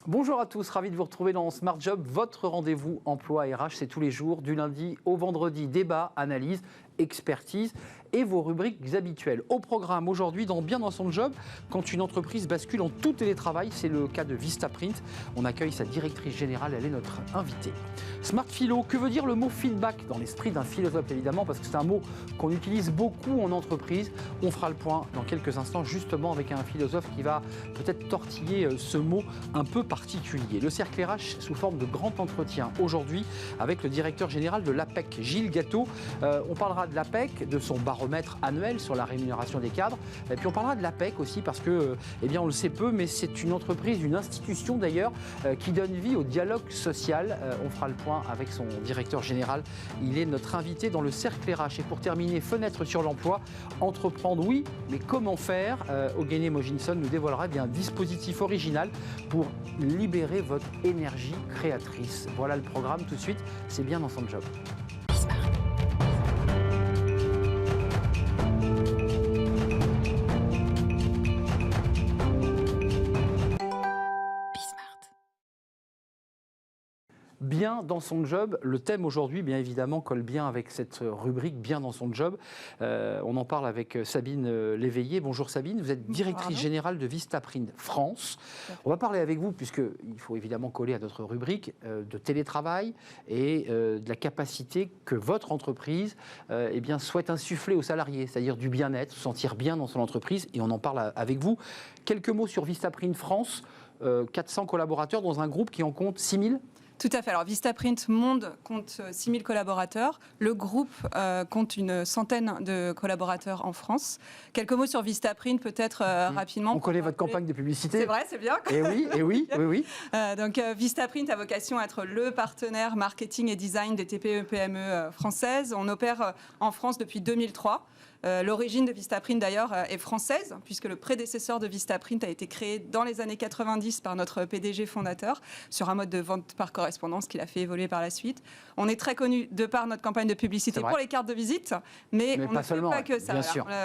Bonjour à tous, ravi de vous retrouver dans Smart Job, votre rendez-vous emploi RH, c'est tous les jours, du lundi au vendredi, débat, analyse, expertise et vos rubriques habituelles. Au programme aujourd'hui, Bien dans son job, quand une entreprise bascule en tout télétravail, c'est le cas de Vistaprint. On accueille sa directrice générale, elle est notre invitée. Smart Philo, que veut dire le mot feedback dans l'esprit d'un philosophe évidemment, parce que c'est un mot qu'on utilise beaucoup en entreprise. On fera le point dans quelques instants justement avec un philosophe qui va peut-être tortiller ce mot un peu particulier. Le cercle RH sous forme de grand entretien aujourd'hui avec le directeur général de l'APEC, Gilles Gâteau. On parlera de l'APEC, de son baromètre annuel sur la rémunération des cadres. Et puis on parlera de l'APEC aussi parce que, on le sait peu, mais c'est une entreprise, une institution d'ailleurs, qui donne vie au dialogue social. On fera le point avec son directeur général. Il est notre invité dans le cercle RH. Et pour terminer, fenêtre sur l'emploi, entreprendre oui, mais comment faire? Ogene Mojinson nous dévoilera un dispositif original pour libérer votre énergie créatrice. Voilà le programme tout de suite, c'est bien dans son job. Bien dans son job, le thème aujourd'hui, bien évidemment, colle bien avec cette rubrique Bien dans son job. On en parle avec Sabine Léveillé. Bonjour Sabine, vous êtes directrice générale de Vistaprint France. On va parler avec vous, puisqu'il faut évidemment coller à notre rubrique, de télétravail et de la capacité que votre entreprise souhaite insuffler aux salariés, c'est-à-dire du bien-être, se sentir bien dans son entreprise. Et on en parle avec vous. Quelques mots sur Vistaprint France, 400 collaborateurs dans un groupe qui en compte 6000. Tout à fait. Alors, Vistaprint Monde compte 6000 collaborateurs. Le groupe compte une centaine de collaborateurs en France. Quelques mots sur Vistaprint, peut-être rapidement. On connaît votre campagne de publicité. C'est vrai, c'est bien. Et oui. Donc, Vistaprint a vocation à être le partenaire marketing et design des TPE-PME françaises. On opère en France depuis 2003. L'origine de Vistaprint d'ailleurs est française, puisque le prédécesseur de Vistaprint a été créé dans les années 90 par notre PDG fondateur sur un mode de vente par correspondance qu'il a fait évoluer par la suite. On est très connu de par notre campagne de publicité pour les cartes de visite, mais on ne fait pas que ça.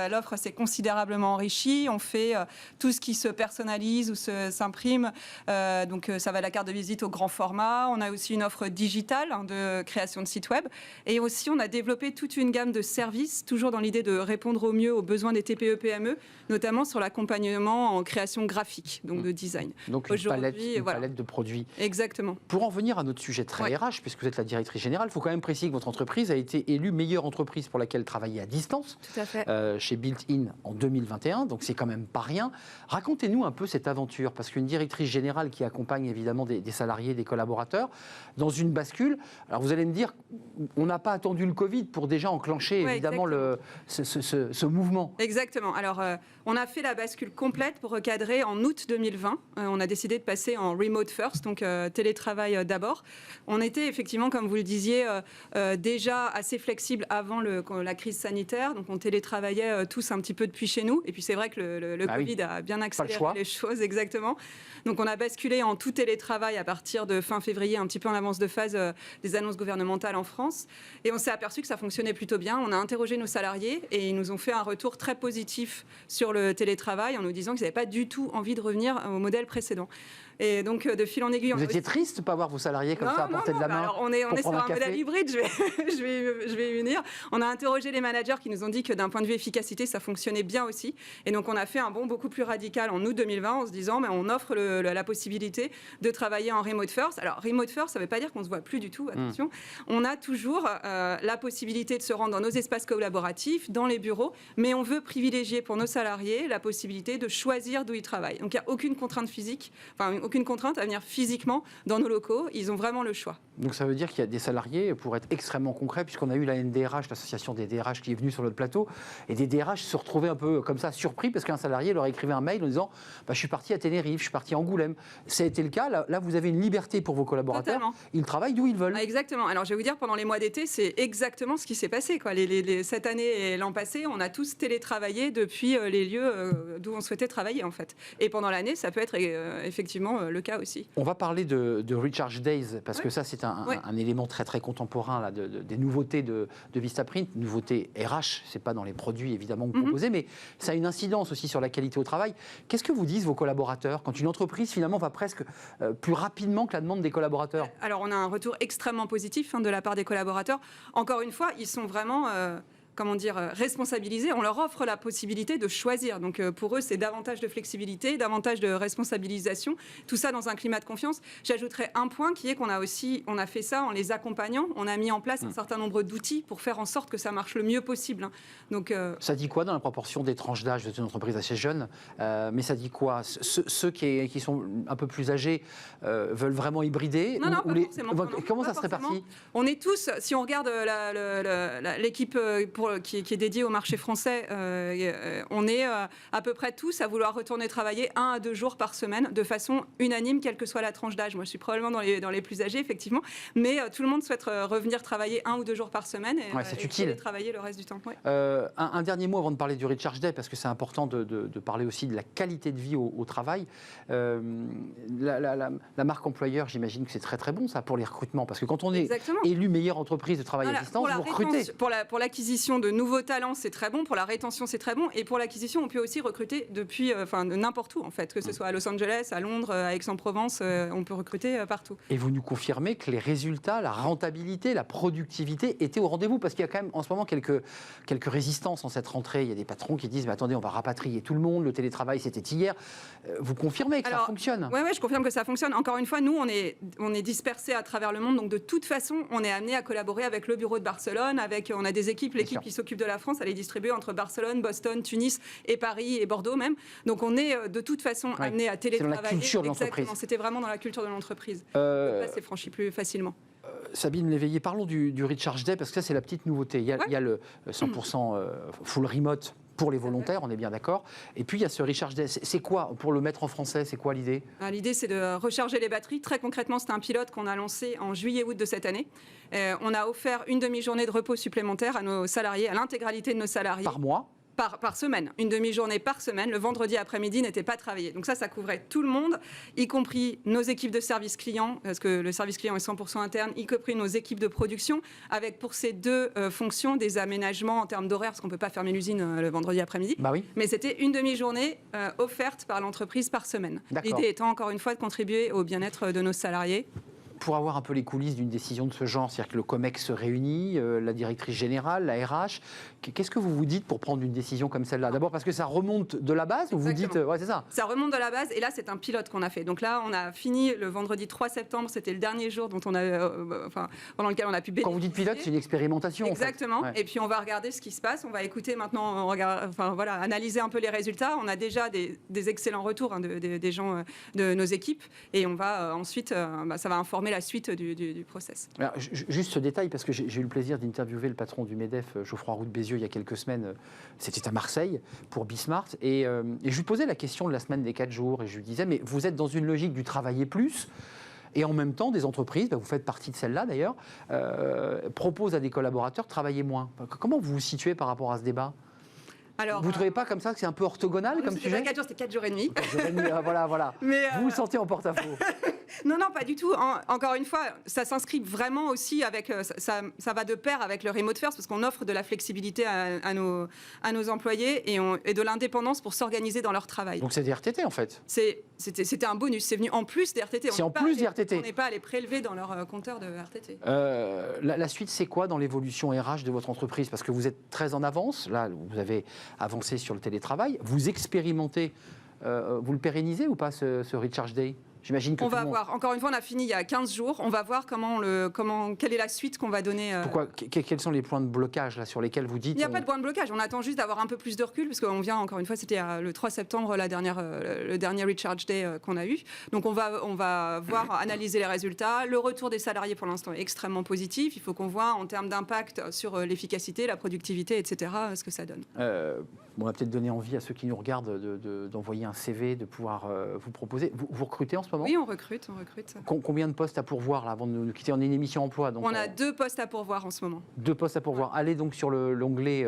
L'offre s'est considérablement enrichie. On fait tout ce qui se personnalise ou s'imprime. Donc ça va de la carte de visite au grand format. On a aussi une offre digitale de création de sites web. Et aussi, on a développé toute une gamme de services, toujours dans l'idée de répondre au mieux aux besoins des TPE-PME, notamment sur l'accompagnement en création graphique, donc de design. Donc une palette de produits. Exactement. Pour en venir à notre sujet très RH, puisque vous êtes la directrice générale, il faut quand même préciser que votre entreprise a été élue meilleure entreprise pour laquelle travailler à distance. Tout à fait. Chez Built-in en 2021, donc c'est quand même pas rien. Racontez-nous un peu cette aventure, parce qu'une directrice générale qui accompagne évidemment des salariés, des collaborateurs, dans une bascule, alors vous allez me dire, on n'a pas attendu le Covid pour déjà enclencher évidemment ce mouvement. Exactement. Alors, on a fait la bascule complète pour recadrer en août 2020. On a décidé de passer en remote first, donc télétravail d'abord. On était effectivement, comme vous le disiez, déjà assez flexible avant la crise sanitaire. Donc, on télétravaillait tous un petit peu depuis chez nous. Et puis, c'est vrai que le Covid a bien accéléré les choses, exactement. Donc, on a basculé en tout télétravail à partir de fin février, un petit peu en avance de phase des annonces gouvernementales en France. Et on s'est aperçu que ça fonctionnait plutôt bien. On a interrogé nos salariés et ils nous ont fait un retour très positif sur le télétravail en nous disant qu'ils n'avaient pas du tout envie de revenir au modèle précédent. Et donc, de fil en aiguille... Vous étiez triste de ne pas voir vos salariés comme ça à portée de la main? Alors, on est sur un modèle hybride, je vais y venir. On a interrogé les managers qui nous ont dit que d'un point de vue efficacité, ça fonctionnait bien aussi. Et donc, on a fait un bond beaucoup plus radical en août 2020 en se disant, on offre la possibilité de travailler en remote first. Alors, remote first, ça ne veut pas dire qu'on ne se voit plus du tout, attention. On a toujours la possibilité de se rendre dans nos espaces collaboratifs, dans les bureaux, mais on veut privilégier pour nos salariés la possibilité de choisir d'où ils travaillent. Donc, il n'y a aucune contrainte physique, aucune contrainte à venir physiquement dans nos locaux. Ils ont vraiment le choix. Donc ça veut dire qu'il y a des salariés, pour être extrêmement concret, puisqu'on a eu la NDRH, l'association des DRH qui est venue sur notre plateau, et des DRH se retrouvaient un peu comme ça surpris parce qu'un salarié leur écrivait un mail en disant je suis parti à Tenerife, je suis parti à Angoulême. Ça a été le cas. Là, vous avez une liberté pour vos collaborateurs. Totalement. Ils travaillent d'où ils veulent. Exactement. Alors je vais vous dire, pendant les mois d'été, c'est exactement ce qui s'est passé. Cette année et l'an passé, on a tous télétravaillé depuis les lieux d'où on souhaitait travailler en fait. Et pendant l'année, ça peut être effectivement le cas aussi. On va parler de Recharge Days, parce que ça, c'est c'est un élément très très contemporain là, des nouveautés de Vistaprint, nouveautés RH, c'est pas dans les produits évidemment que vous proposez, mais ça a une incidence aussi sur la qualité au travail. Qu'est-ce que vous disent vos collaborateurs quand une entreprise finalement va presque plus rapidement que la demande des collaborateurs? Alors on a un retour extrêmement positif de la part des collaborateurs. Encore une fois, ils sont vraiment responsabilisés. On leur offre la possibilité de choisir. Donc pour eux, c'est davantage de flexibilité, davantage de responsabilisation. Tout ça dans un climat de confiance. J'ajouterais un point qui est qu'on a fait ça en les accompagnant. On a mis en place un certain nombre d'outils pour faire en sorte que ça marche le mieux possible. Donc ça dit quoi dans la proportion des tranches d'âge de une entreprise assez jeune? Mais ça dit quoi? Ceux qui sont un peu plus âgés veulent vraiment hybrider? Non, pas forcément. Comment ça se répartit? On est tous, si on regarde l'équipe qui est dédié au marché français, on est à peu près tous à vouloir retourner travailler 1 à 2 jours par semaine de façon unanime, quelle que soit la tranche d'âge. Moi, je suis probablement dans les plus âgés, effectivement, mais tout le monde souhaite revenir travailler 1 ou 2 jours par semaine c'est utile. Et travailler le reste du temps. Ouais. Un dernier mot avant de parler du Recharge Day, parce que c'est important de parler aussi de la qualité de vie au travail. La marque employeur, j'imagine que c'est très très bon ça pour les recrutements, parce que quand on est élu meilleure entreprise de travail à distance, vous recrutez. Pour l'acquisition de nouveaux talents, c'est très bon. Pour la rétention, c'est très bon. Et pour l'acquisition, on peut aussi recruter depuis n'importe où, en fait. Que ce soit à Los Angeles, à Londres, à Aix-en-Provence, on peut recruter partout. Et vous nous confirmez que les résultats, la rentabilité, la productivité étaient au rendez-vous? Parce qu'il y a quand même en ce moment quelques résistances en cette rentrée. Il y a des patrons qui disent « mais attendez, on va rapatrier tout le monde, le télétravail, c'était hier ». Vous confirmez que ça fonctionne? Oui, je confirme que ça fonctionne. Encore une fois, nous, on est dispersés à travers le monde. Donc, de toute façon, on est amené à collaborer avec le bureau de Barcelone. On a des équipes, l'équipe qui s'occupe de la France, elle est distribuée entre Barcelone, Boston, Tunis et Paris et Bordeaux même. Donc on est de toute façon amené à télétravailler. C'est dans la culture de l'entreprise. C'était vraiment dans la culture de l'entreprise. C'est franchi plus facilement. Sabine Léveillé, parlons du Recharge Day, parce que ça c'est la petite nouveauté. Il y a le 100% full remote pour les volontaires, on est bien d'accord. Et puis il y a ce Recharge Day. C'est quoi, pour le mettre en français, c'est quoi l'idée? L'idée, c'est de recharger les batteries. Très concrètement, c'est un pilote qu'on a lancé en juillet-août de cette année. On a offert une demi-journée de repos supplémentaire à nos salariés, à l'intégralité de nos salariés. Par mois? Par semaine, une demi-journée par semaine. Le vendredi après-midi n'était pas travaillé. Donc ça couvrait tout le monde, y compris nos équipes de service client, parce que le service client est 100% interne, y compris nos équipes de production, avec pour ces deux fonctions des aménagements en termes d'horaire, parce qu'on ne peut pas fermer l'usine le vendredi après-midi. Bah oui. Mais c'était une demi-journée offerte par l'entreprise par semaine. L'idée étant encore une fois de contribuer au bien-être de nos salariés. Pour avoir un peu les coulisses d'une décision de ce genre, c'est-à-dire que le COMEX se réunit, la directrice générale, la RH, qu'est-ce que vous vous dites pour prendre une décision comme celle-là? D'abord parce que ça remonte de la base, ou vous dites, ouais c'est ça. Ça remonte de la base, et là c'est un pilote qu'on a fait. Donc là on a fini le vendredi 3 septembre, c'était le dernier jour dont on a, pendant lequel on a pu bénéficier. Quand vous dites pilote, c'est une expérimentation. Exactement, en fait. Ouais. Et puis on va regarder ce qui se passe, on va écouter maintenant, analyser un peu les résultats. On a déjà des excellents retours des gens de nos équipes, et on va ensuite, ça va informer la suite du process. Alors, juste ce détail, parce que j'ai eu le plaisir d'interviewer le patron du MEDEF, Geoffroy Roux de Bézieux, il y a quelques semaines. C'était à Marseille, pour Bismart. Et je lui posais la question de la semaine des 4 jours. Et je lui disais, mais vous êtes dans une logique du travailler plus. Et en même temps, des entreprises, vous faites partie de celle-là d'ailleurs, proposent à des collaborateurs de travailler moins. Comment vous vous situez par rapport à ce débat? Alors, vous ne trouvez pas comme ça que c'est un peu orthogonal comme sujet? Pas 4 jours, c'était 4 jours et demi. 4 jours et demi, voilà. Mais vous vous sentez en porte-à-faux? Non, pas du tout. Encore une fois, ça s'inscrit vraiment aussi avec... Ça va de pair avec le remote first, parce qu'on offre de la flexibilité à nos employés et de l'indépendance pour s'organiser dans leur travail. Donc c'est des RTT en fait? C'était un bonus, c'est venu en plus des RTT. C'est en plus des RTT? On n'est pas allé prélever dans leur compteur de RTT. La suite, c'est quoi dans l'évolution RH de votre entreprise? Parce que vous êtes très en avance, là vous avez avancé sur le télétravail, vous expérimentez, vous le pérennisez ou pas ce Recharge Day? J'imagine que on va voir. Encore une fois, on a fini il y a 15 jours. On va voir quelle est la suite qu'on va donner. Pourquoi? Quels sont les points de blocage là, sur lesquels vous dites? Il n'y a pas de point de blocage. On attend juste d'avoir un peu plus de recul, parce qu'on vient, encore une fois, c'était le 3 septembre, le dernier Recharge Day qu'on a eu. Donc on va voir, analyser les résultats. Le retour des salariés, pour l'instant, est extrêmement positif. Il faut qu'on voit, en termes d'impact sur l'efficacité, la productivité, etc., ce que ça donne. On va peut-être donner envie à ceux qui nous regardent d'envoyer un CV, de pouvoir vous proposer. Vous recrutez en ce moment? moment? Oui, on recrute. Combien de postes à pourvoir là, avant de nous quitter? On est une émission emploi. Donc on a 2 postes à pourvoir en ce moment. 2 postes à pourvoir. Ouais. Allez donc sur l'onglet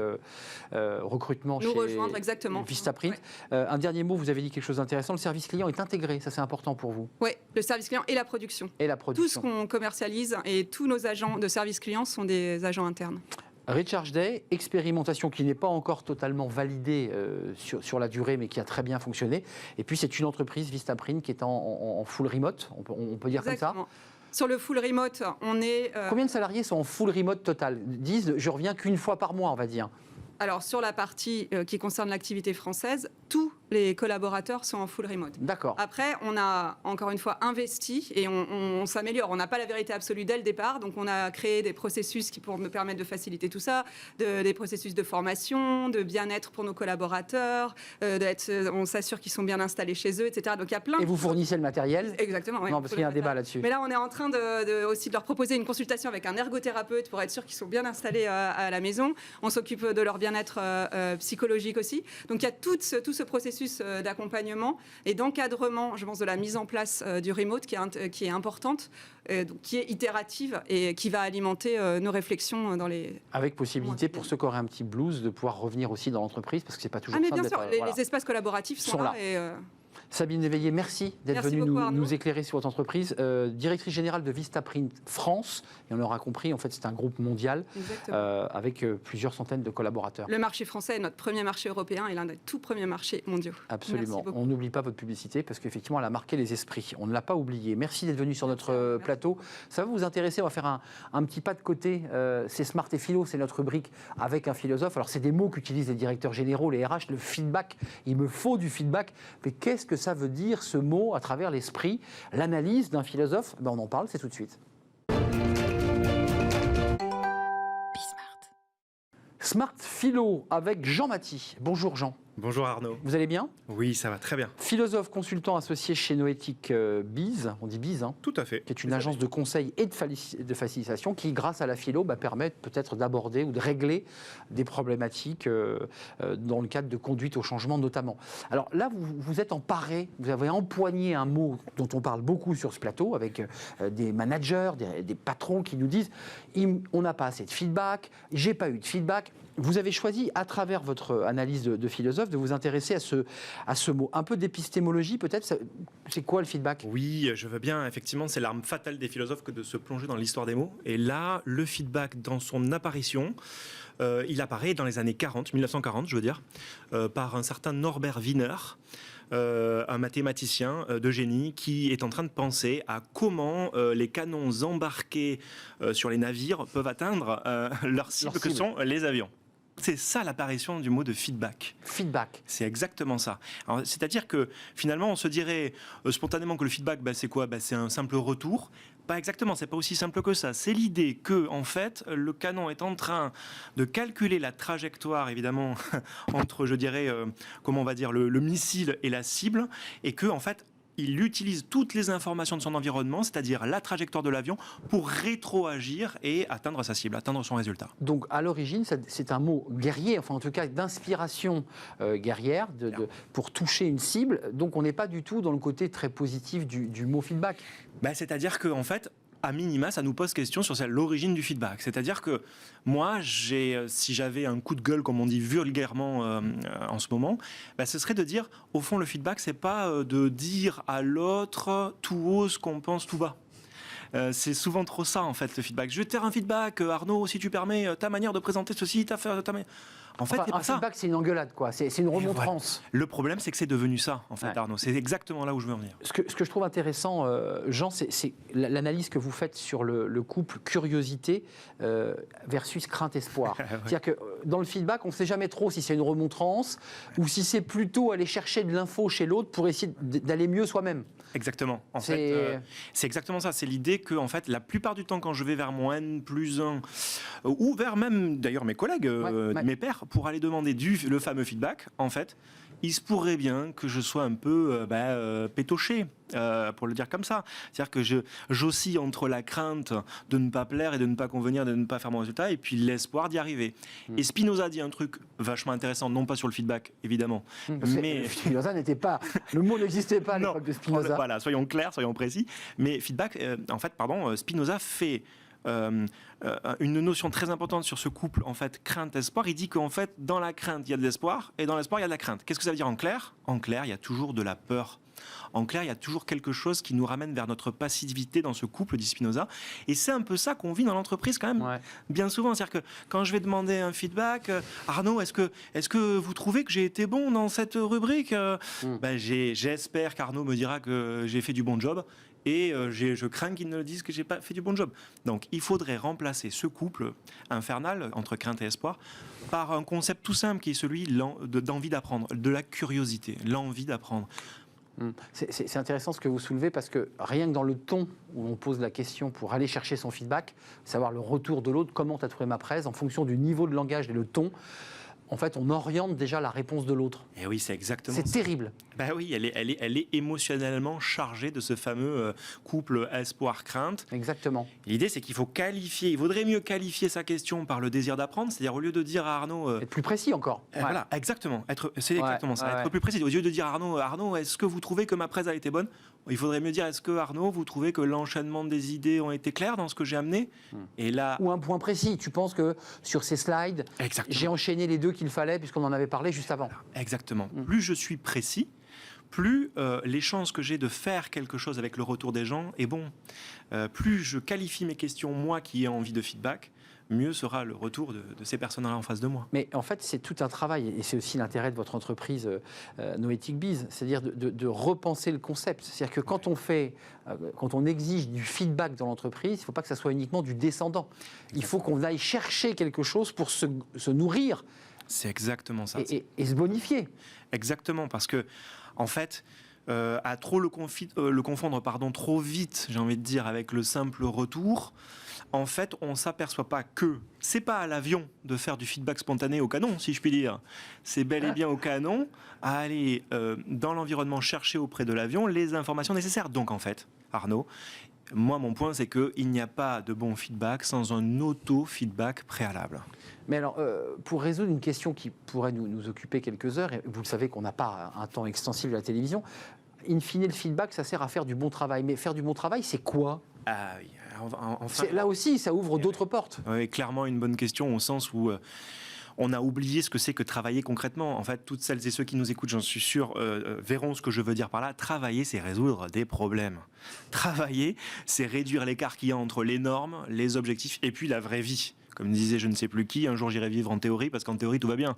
recrutement nous chez rejoindre, exactement. Vistaprint. Ouais. Un dernier mot, vous avez dit quelque chose d'intéressant. Le service client est intégré, ça c'est important pour vous? Oui, le service client et la production. Tout ce qu'on commercialise et tous nos agents de service client sont des agents internes. Recharge Day, expérimentation qui n'est pas encore totalement validée sur la durée, mais qui a très bien fonctionné. Et puis c'est une entreprise, Vistaprint, qui est en full remote, on peut dire Exactement. comme ça. Sur le full remote, on est... Combien de salariés sont en full remote total? Disent, je reviens qu'une fois par mois, on va dire. Alors, sur la partie qui concerne l'activité française, tous les collaborateurs sont en full remote. D'accord. Après, on a encore une fois investi et on s'améliore. On n'a pas la vérité absolue dès le départ, donc on a créé des processus qui pourront nous permettre de faciliter tout ça, des processus de formation, de bien-être pour nos collaborateurs, on s'assure qu'ils sont bien installés chez eux, etc. Donc il y a plein. Et vous fournissez le matériel? Exactement. Oui, non, parce qu'il y a un débat là-dessus. Mais là, on est en train aussi de leur proposer une consultation avec un ergothérapeute pour être sûr qu'ils sont bien installés à la maison. On s'occupe de leur bien-être psychologique aussi. Donc il y a tout ce processus d'accompagnement et d'encadrement, je pense, de la mise en place du remote qui est importante, qui est itérative et qui va alimenter nos réflexions dans les... Avec possibilité pour ceux qui auraient un petit blues de pouvoir revenir aussi dans l'entreprise, parce que c'est pas toujours mais simple bien sûr, voilà. les espaces collaboratifs sont là. Et, Sabine Léveillé, merci d'être venue nous éclairer sur votre entreprise. Directrice générale de Vistaprint France, et on l'aura compris, en fait c'est un groupe mondial avec plusieurs centaines de collaborateurs. Le marché français est notre premier marché européen et l'un des tout premiers marchés mondiaux. Absolument. On n'oublie pas votre publicité parce qu'effectivement elle a marqué les esprits. On ne l'a pas oublié. Merci d'être venu sur notre plateau. Ça va vous intéresser? On va faire un petit pas de côté. C'est Smart et Philo, c'est notre rubrique avec un philosophe. Alors c'est des mots qu'utilisent les directeurs généraux, les RH, le feedback. Il me faut du feedback. Mais qu'est-ce que ça veut dire ce mot à travers l'esprit, l'analyse d'un philosophe? On en parle, c'est tout de suite. Smart Philo avec Jean Maty. Bonjour Jean. Bonjour Arnaud. Vous allez bien? Oui, ça va très bien. Philosophe consultant associé chez Noétique Biz, on dit Biz, hein, tout à fait. Qui est une agence de conseil et de facilitation qui, grâce à la philo, permet peut-être d'aborder ou de régler des problématiques dans le cadre de conduite au changement notamment. Alors là, vous êtes emparé, vous avez empoigné un mot dont on parle beaucoup sur ce plateau avec des managers, des patrons qui nous disent on n'a pas assez de feedback, j'ai pas eu de feedback. Vous avez choisi, à travers votre analyse de philosophe, de vous intéresser à ce mot. Un peu d'épistémologie, peut-être. C'est quoi le feedback? Oui, je veux bien. Effectivement, c'est l'arme fatale des philosophes que de se plonger dans l'histoire des mots. Et là, le feedback, dans son apparition, il apparaît dans les années 40, 1940, je veux dire, par un certain Norbert Wiener, un mathématicien de génie qui est en train de penser à comment les canons embarqués sur les navires peuvent atteindre leur cible que sont les avions. C'est ça l'apparition du mot de feedback. Feedback. C'est exactement ça. C'est-à-dire que finalement, on se dirait spontanément que le feedback, c'est quoi? C'est un simple retour. Pas exactement, c'est pas aussi simple que ça. C'est l'idée que, en fait, le canon est en train de calculer la trajectoire, évidemment, entre, je dirais, comment on va dire, le missile et la cible, et que, en fait, il utilise toutes les informations de son environnement, c'est-à-dire la trajectoire de l'avion, pour rétroagir et atteindre sa cible, atteindre son résultat. Donc, à l'origine, c'est un mot guerrier, enfin en tout cas d'inspiration guerrière, pour toucher une cible. Donc, on n'est pas du tout dans le côté très positif du mot feedback. C'est-à-dire qu'en fait, à minima, ça nous pose question sur l'origine du feedback. C'est-à-dire que moi, si j'avais un coup de gueule, comme on dit vulgairement en ce moment, ce serait de dire, au fond, le feedback, c'est pas de dire à l'autre tout haut ce qu'on pense tout bas. C'est souvent trop ça, en fait, le feedback. Je vais te faire un feedback, Arnaud, si tu permets, ta manière de présenter ceci, En fait, un feedback, c'est une engueulade, quoi. C'est une remontrance. Voilà. Le problème, c'est que c'est devenu ça, en fait, Arnaud. C'est exactement là où je veux en venir. Ce que je trouve intéressant, Jean, c'est l'analyse que vous faites sur le couple curiosité versus crainte-espoir. C'est-à-dire que dans le feedback, on ne sait jamais trop si c'est une remontrance ou si c'est plutôt aller chercher de l'info chez l'autre pour essayer d'aller mieux soi-même. Exactement. En fait, c'est exactement ça. C'est l'idée que, en fait, la plupart du temps, quand je vais vers mon N+1 ou vers même, d'ailleurs, mes collègues, mes pairs, pour aller demander le fameux feedback, en fait, il se pourrait bien que je sois un peu pétoché, pour le dire comme ça. C'est-à-dire que j'oscille entre la crainte de ne pas plaire et de ne pas convenir, de ne pas faire mon résultat, et puis l'espoir d'y arriver. Et Spinoza dit un truc vachement intéressant, non pas sur le feedback, évidemment, mais... Spinoza n'était pas... Le mot n'existait pas à l'époque de Spinoza. Voilà, soyons clairs, soyons précis. Mais feedback, Spinoza fait... une notion très importante sur ce couple, en fait, crainte-espoir. Il dit qu'en fait, dans la crainte, il y a de l'espoir, et dans l'espoir, il y a de la crainte. Qu'est-ce que ça veut dire en clair ? En clair, il y a toujours de la peur. En clair, il y a toujours quelque chose qui nous ramène vers notre passivité dans ce couple, dit Spinoza. Et c'est un peu ça qu'on vit dans l'entreprise quand même, bien souvent. C'est-à-dire que quand je vais demander un feedback, Arnaud, est-ce que vous trouvez que j'ai été bon dans cette rubrique ? J'espère qu'Arnaud me dira que j'ai fait du bon job. Et je crains qu'ils ne dise que j'ai pas fait du bon job. Donc il faudrait remplacer ce couple infernal entre crainte et espoir par un concept tout simple qui est celui d'envie d'apprendre, de la curiosité, l'envie d'apprendre. C'est intéressant ce que vous soulevez parce que rien que dans le ton où on pose la question pour aller chercher son feedback, savoir le retour de l'autre, comment tu as trouvé ma presse, en fonction du niveau de langage et le ton, en fait, on oriente déjà la réponse de l'autre. Et oui, c'est exactement ça. C'est terrible. Ben oui, elle est émotionnellement chargée de ce fameux couple espoir-crainte. Exactement. L'idée, c'est qu'il faut qualifier, il vaudrait mieux qualifier sa question par le désir d'apprendre, c'est-à-dire au lieu de dire à Arnaud... Être plus précis encore. Voilà, exactement. C'est exactement ça, être plus précis. Au lieu de dire à Arnaud, est-ce que vous trouvez que ma presse a été bonne ? Il faudrait mieux dire, est-ce que Arnaud, vous trouvez que l'enchaînement des idées ont été clairs dans ce que j'ai amené ? Et là... Ou un point précis, tu penses que sur ces slides, j'ai enchaîné les deux qu'il fallait puisqu'on en avait parlé juste avant. Exactement. Plus je suis précis, plus les chances que j'ai de faire quelque chose avec le retour des gens est bon. Plus je qualifie mes questions, moi qui ai envie de feedback, mieux sera le retour de ces personnes-là en face de moi. Mais en fait, c'est tout un travail, et c'est aussi l'intérêt de votre entreprise Noetic Biz, c'est-à-dire de repenser le concept. C'est-à-dire que quand on exige du feedback dans l'entreprise, il ne faut pas que ça soit uniquement du descendant. Il faut qu'on aille chercher quelque chose pour se nourrir. C'est exactement ça. Et se bonifier. Exactement, parce que, en fait... à trop le confondre trop vite, j'ai envie de dire, avec le simple retour, en fait, on ne s'aperçoit pas que c'est pas à l'avion de faire du feedback spontané au canon, si je puis dire. C'est bel et bien au canon à aller dans l'environnement chercher auprès de l'avion les informations nécessaires. Donc, en fait, Arnaud, moi, mon point, c'est qu'il n'y a pas de bon feedback sans un auto-feedback préalable. Mais alors, pour résoudre une question qui pourrait nous occuper quelques heures, et vous le savez qu'on n'a pas un temps extensible à la télévision, in fine, le feedback, ça sert à faire du bon travail. Mais faire du bon travail, c'est quoi ? Ah oui, enfin... Là aussi, ça ouvre d'autres portes. Oui, clairement une bonne question au sens où... on a oublié ce que c'est que travailler concrètement. En fait, toutes celles et ceux qui nous écoutent, j'en suis sûr, verront ce que je veux dire par là. Travailler, c'est résoudre des problèmes. Travailler, c'est réduire l'écart qu'il y a entre les normes, les objectifs et puis la vraie vie. Comme disait je ne sais plus qui, un jour j'irai vivre en théorie parce qu'en théorie tout va bien.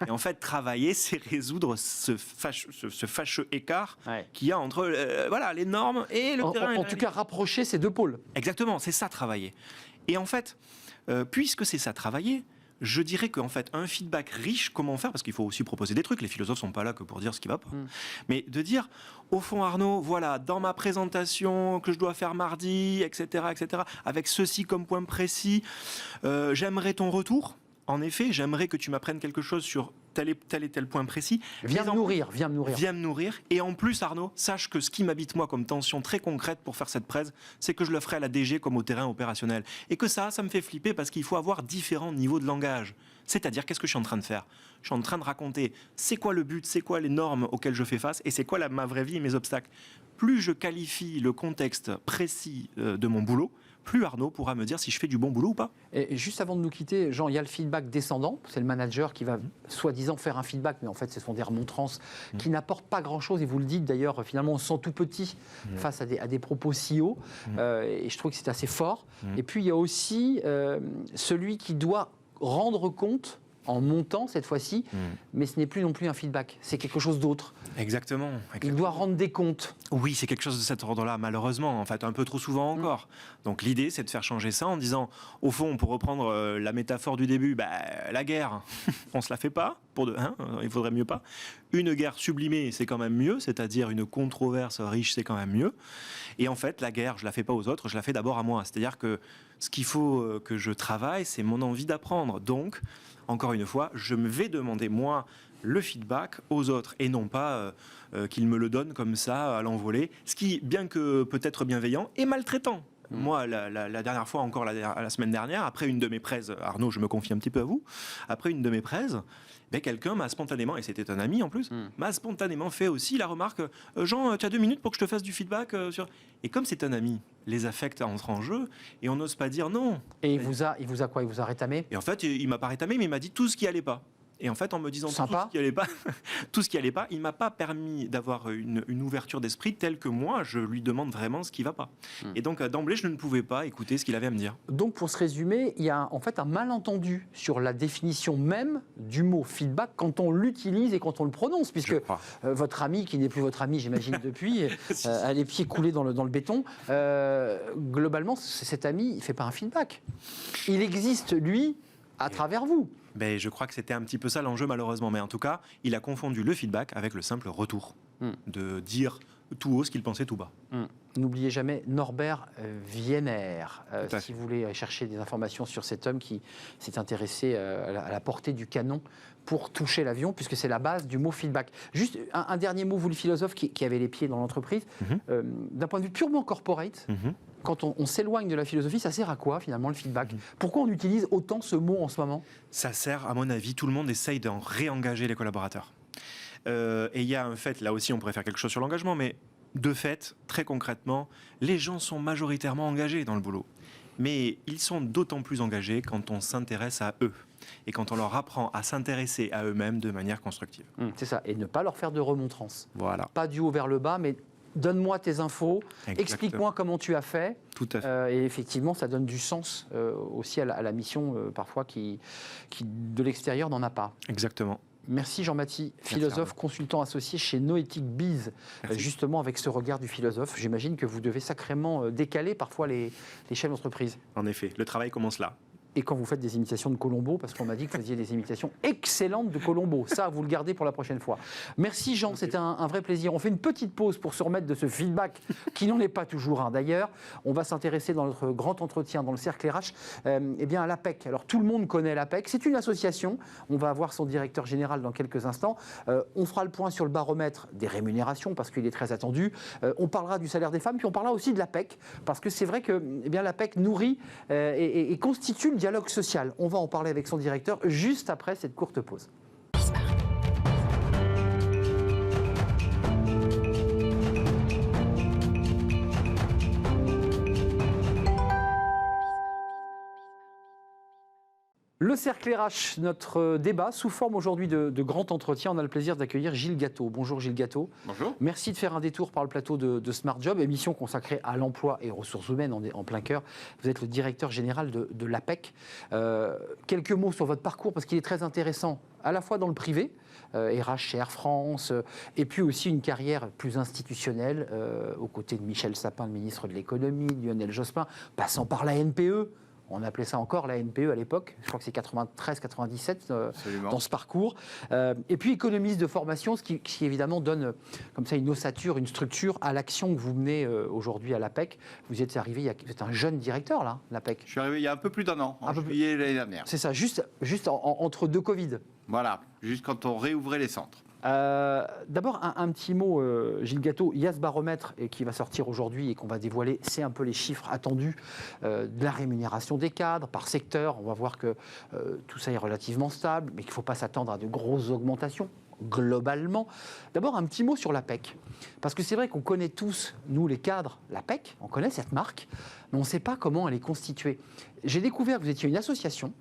Et en fait, travailler, c'est résoudre ce fâcheux écart qu'il y a entre les normes et le terrain. En tout cas, rapprocher ces deux pôles. Exactement, c'est ça, travailler. Et en fait, puisque c'est ça, travailler, je dirais qu'en fait, un feedback riche, comment faire ? Parce qu'il faut aussi proposer des trucs. Les philosophes ne sont pas là que pour dire ce qui ne va pas. Mais de dire, au fond, Arnaud, voilà, dans ma présentation que je dois faire mardi, etc., avec ceci comme point précis, j'aimerais ton retour. En effet, j'aimerais que tu m'apprennes quelque chose sur tel et tel point précis. Viens me nourrir. Viens me nourrir. Et en plus, Arnaud, sache que ce qui m'habite, moi, comme tension très concrète pour faire cette presse, c'est que je le ferai à la DG comme au terrain opérationnel. Et que ça me fait flipper parce qu'il faut avoir différents niveaux de langage. C'est-à-dire, qu'est-ce que je suis en train de faire ? Je suis en train de raconter c'est quoi le but, c'est quoi les normes auxquelles je fais face et c'est quoi ma vraie vie et mes obstacles. Plus je qualifie le contexte précis de mon boulot, plus Arnaud pourra me dire si je fais du bon boulot ou pas. Et juste avant de nous quitter, Jean, il y a le feedback descendant. C'est le manager qui va soi-disant faire un feedback, mais en fait, ce sont des remontrances qui n'apportent pas grand-chose. Et vous le dites d'ailleurs, finalement, on se sent tout petit face à des propos si hauts. Et je trouve que c'est assez fort. Et puis, il y a aussi celui qui doit rendre compte en montant cette fois-ci, mais ce n'est plus non plus un feedback, c'est quelque chose d'autre. Exactement. Il doit rendre des comptes. Oui, c'est quelque chose de cet ordre-là, malheureusement, en fait, un peu trop souvent encore. Donc l'idée, c'est de faire changer ça en disant, au fond, pour reprendre la métaphore du début, la guerre, on se la fait pas, il faudrait mieux pas. Une guerre sublimée, c'est quand même mieux, c'est-à-dire une controverse riche, c'est quand même mieux. Et en fait, la guerre, je la fais pas aux autres, je la fais d'abord à moi. C'est-à-dire que ce qu'il faut que je travaille, c'est mon envie d'apprendre. Donc, encore une fois, je me vais demander, moi, le feedback aux autres et non pas qu'ils me le donnent comme ça à l'envolée, ce qui, bien que peut-être bienveillant, est maltraitant. Moi, la dernière fois, encore la semaine dernière, après une de mes prêses, Arnaud, je me confie un petit peu à vous, après une de mes prêses, quelqu'un m'a spontanément, et c'était un ami en plus, m'a spontanément fait aussi la remarque Jean, tu as 2 minutes pour que je te fasse du feedback sur... Et comme c'est un ami, les affects entrent en jeu et on n'ose pas dire non. Et il vous a quoi? Il vous a rétamé? Et en fait, il m'a pas rétamé, mais il m'a dit tout ce qui allait pas. Et en fait, en me disant tout ce qui allait pas, il m'a pas permis d'avoir une ouverture d'esprit telle que moi, je lui demande vraiment ce qui va pas. Et donc, d'emblée, je ne pouvais pas écouter ce qu'il avait à me dire. Donc, pour se résumer, il y a en fait un malentendu sur la définition même du mot feedback quand on l'utilise et quand on le prononce, puisque votre ami, qui n'est plus votre ami, j'imagine, depuis, a les pieds coulés dans le béton, globalement, cet ami, il ne fait pas un feedback. Il existe, lui, à travers vous. Je crois que c'était un petit peu ça l'enjeu, malheureusement. Mais en tout cas, il a confondu le feedback avec le simple retour. De dire tout haut ce qu'il pensait tout bas. N'oubliez jamais Norbert Wiener, si vous voulez chercher des informations sur cet homme qui s'est intéressé à la portée du canon pour toucher l'avion, puisque c'est la base du mot feedback. Juste un dernier mot, vous le philosophe qui avez les pieds dans l'entreprise, d'un point de vue purement corporate, quand on s'éloigne de la philosophie, ça sert à quoi finalement le feedback? Pourquoi on utilise autant ce mot en ce moment? Ça sert, à mon avis, tout le monde essaye d'en réengager les collaborateurs. Et il y a un fait, là aussi on pourrait faire quelque chose sur l'engagement, mais de fait, très concrètement, les gens sont majoritairement engagés dans le boulot. Mais ils sont d'autant plus engagés quand on s'intéresse à eux et quand on leur apprend à s'intéresser à eux-mêmes de manière constructive. C'est ça, et ne pas leur faire de remontrance. Voilà. Pas du haut vers le bas, mais donne-moi tes infos, explique-moi comment tu as fait. Tout à fait. Et effectivement, ça donne du sens aussi à la mission, parfois, qui de l'extérieur n'en a pas. Exactement. Merci Jean-Mathie, philosophe, consultant associé chez Noétique Biz, justement avec ce regard du philosophe. J'imagine que vous devez sacrément décaler parfois les chefs d'entreprise. En effet, le travail commence là. Et quand vous faites des imitations de Colombo, parce qu'on m'a dit que vous faisiez des imitations excellentes de Colombo. Ça, vous le gardez pour la prochaine fois. Merci Jean, c'était un vrai plaisir. On fait une petite pause pour se remettre de ce feedback, qui n'en est pas toujours un d'ailleurs. On va s'intéresser dans notre grand entretien, dans le cercle RH, à l'APEC. Alors tout le monde connaît l'APEC, c'est une association. On va avoir son directeur général dans quelques instants. On fera le point sur le baromètre des rémunérations, parce qu'il est très attendu. On parlera du salaire des femmes, puis on parlera aussi de l'APEC, parce que c'est vrai que l'APEC nourrit et constitue le dialogue social. On va en parler avec son directeur juste après cette courte pause. Le cercle RH, notre débat sous forme aujourd'hui de grand entretien. On a le plaisir d'accueillir Gilles Gâteau. Bonjour Gilles Gâteau. Bonjour. Merci de faire un détour par le plateau de Smart Job, émission consacrée à l'emploi et aux ressources humaines en plein cœur. Vous êtes le directeur général de l'APEC. Quelques mots sur votre parcours parce qu'il est très intéressant, à la fois dans le privé, RH chez Air France, et puis aussi une carrière plus institutionnelle aux côtés de Michel Sapin, le ministre de l'économie, Lionel Jospin, passant par la NPE. On appelait ça encore la NPE à l'époque, je crois que c'est 93-97 dans ce parcours. Et puis économiste de formation, ce qui évidemment donne comme ça une ossature, une structure à l'action que vous menez aujourd'hui à l'APEC. Vous êtes arrivé, vous êtes un jeune directeur là, l'APEC. Je suis arrivé il y a un peu plus d'un an, en juillet l'année dernière. C'est ça, juste entre deux Covid. Voilà, juste quand on réouvrait les centres. D'abord, un petit mot, Gilles Gâteau. Il y a ce baromètre qui va sortir aujourd'hui et qu'on va dévoiler. C'est un peu les chiffres attendus de la rémunération des cadres par secteur. On va voir que tout ça est relativement stable, mais qu'il ne faut pas s'attendre à de grosses augmentations globalement. D'abord, un petit mot sur l'APEC. Parce que c'est vrai qu'on connaît tous, nous les cadres, l'APEC, on connaît cette marque, mais on ne sait pas comment elle est constituée. J'ai découvert que vous étiez une association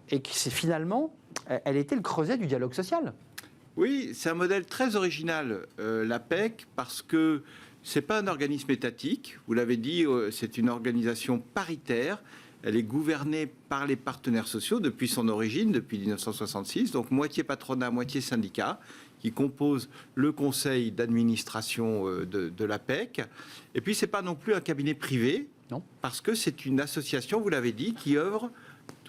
et que c'est finalement, elle était le creuset du dialogue social. Oui, c'est un modèle très original, l'APEC, parce que ce n'est pas un organisme étatique. Vous l'avez dit, c'est une organisation paritaire. Elle est gouvernée par les partenaires sociaux depuis son origine, depuis 1966. Donc moitié patronat, moitié syndicat, qui composent le conseil d'administration de l'APEC. Et puis, ce n'est pas non plus un cabinet privé, non, parce que c'est une association, vous l'avez dit, qui œuvre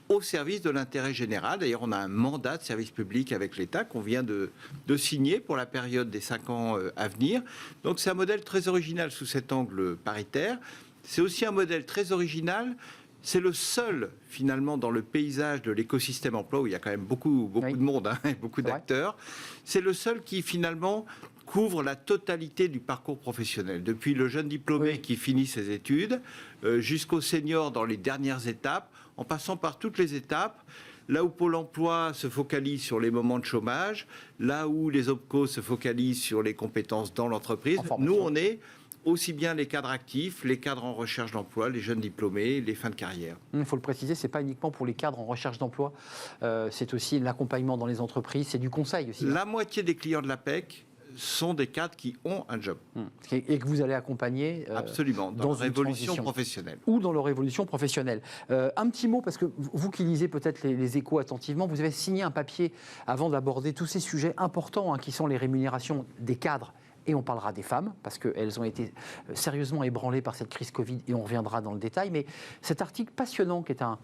au service de l'intérêt général. D'ailleurs, on a un mandat de service public avec l'État qu'on vient de signer pour la période des 5 ans à venir. Donc, c'est un modèle très original sous cet angle paritaire. C'est aussi un modèle très original C'est le seul, finalement, dans le paysage de l'écosystème emploi, où il y a quand même beaucoup Oui. de monde, et beaucoup C'est vrai. d'acteurs, c'est le seul qui, finalement, couvre la totalité du parcours professionnel. Depuis le jeune diplômé Oui. qui finit ses études, jusqu'au senior dans les dernières étapes, en passant par toutes les étapes. Là où Pôle emploi se focalise sur les moments de chômage, là où les OPCO se focalisent sur les compétences dans l'entreprise, En formation. nous, on est aussi bien les cadres actifs, les cadres en recherche d'emploi, les jeunes diplômés, les fins de carrière. Il faut le préciser, ce n'est pas uniquement pour les cadres en recherche d'emploi, c'est aussi l'accompagnement dans les entreprises, c'est du conseil aussi. La moitié des clients de l'APEC sont des cadres qui ont un job. Et que vous allez accompagner Absolument, dans dans une la révolution transition. professionnelle. Ou dans leur évolution professionnelle. Un petit mot, parce que vous qui lisez peut-être les échos attentivement, vous avez signé un papier avant d'aborder tous ces sujets importants qui sont les rémunérations des cadres. Et on parlera des femmes, parce qu'elles ont été sérieusement ébranlées par cette crise Covid, et on reviendra dans le détail. Mais cet article passionnant, qui est un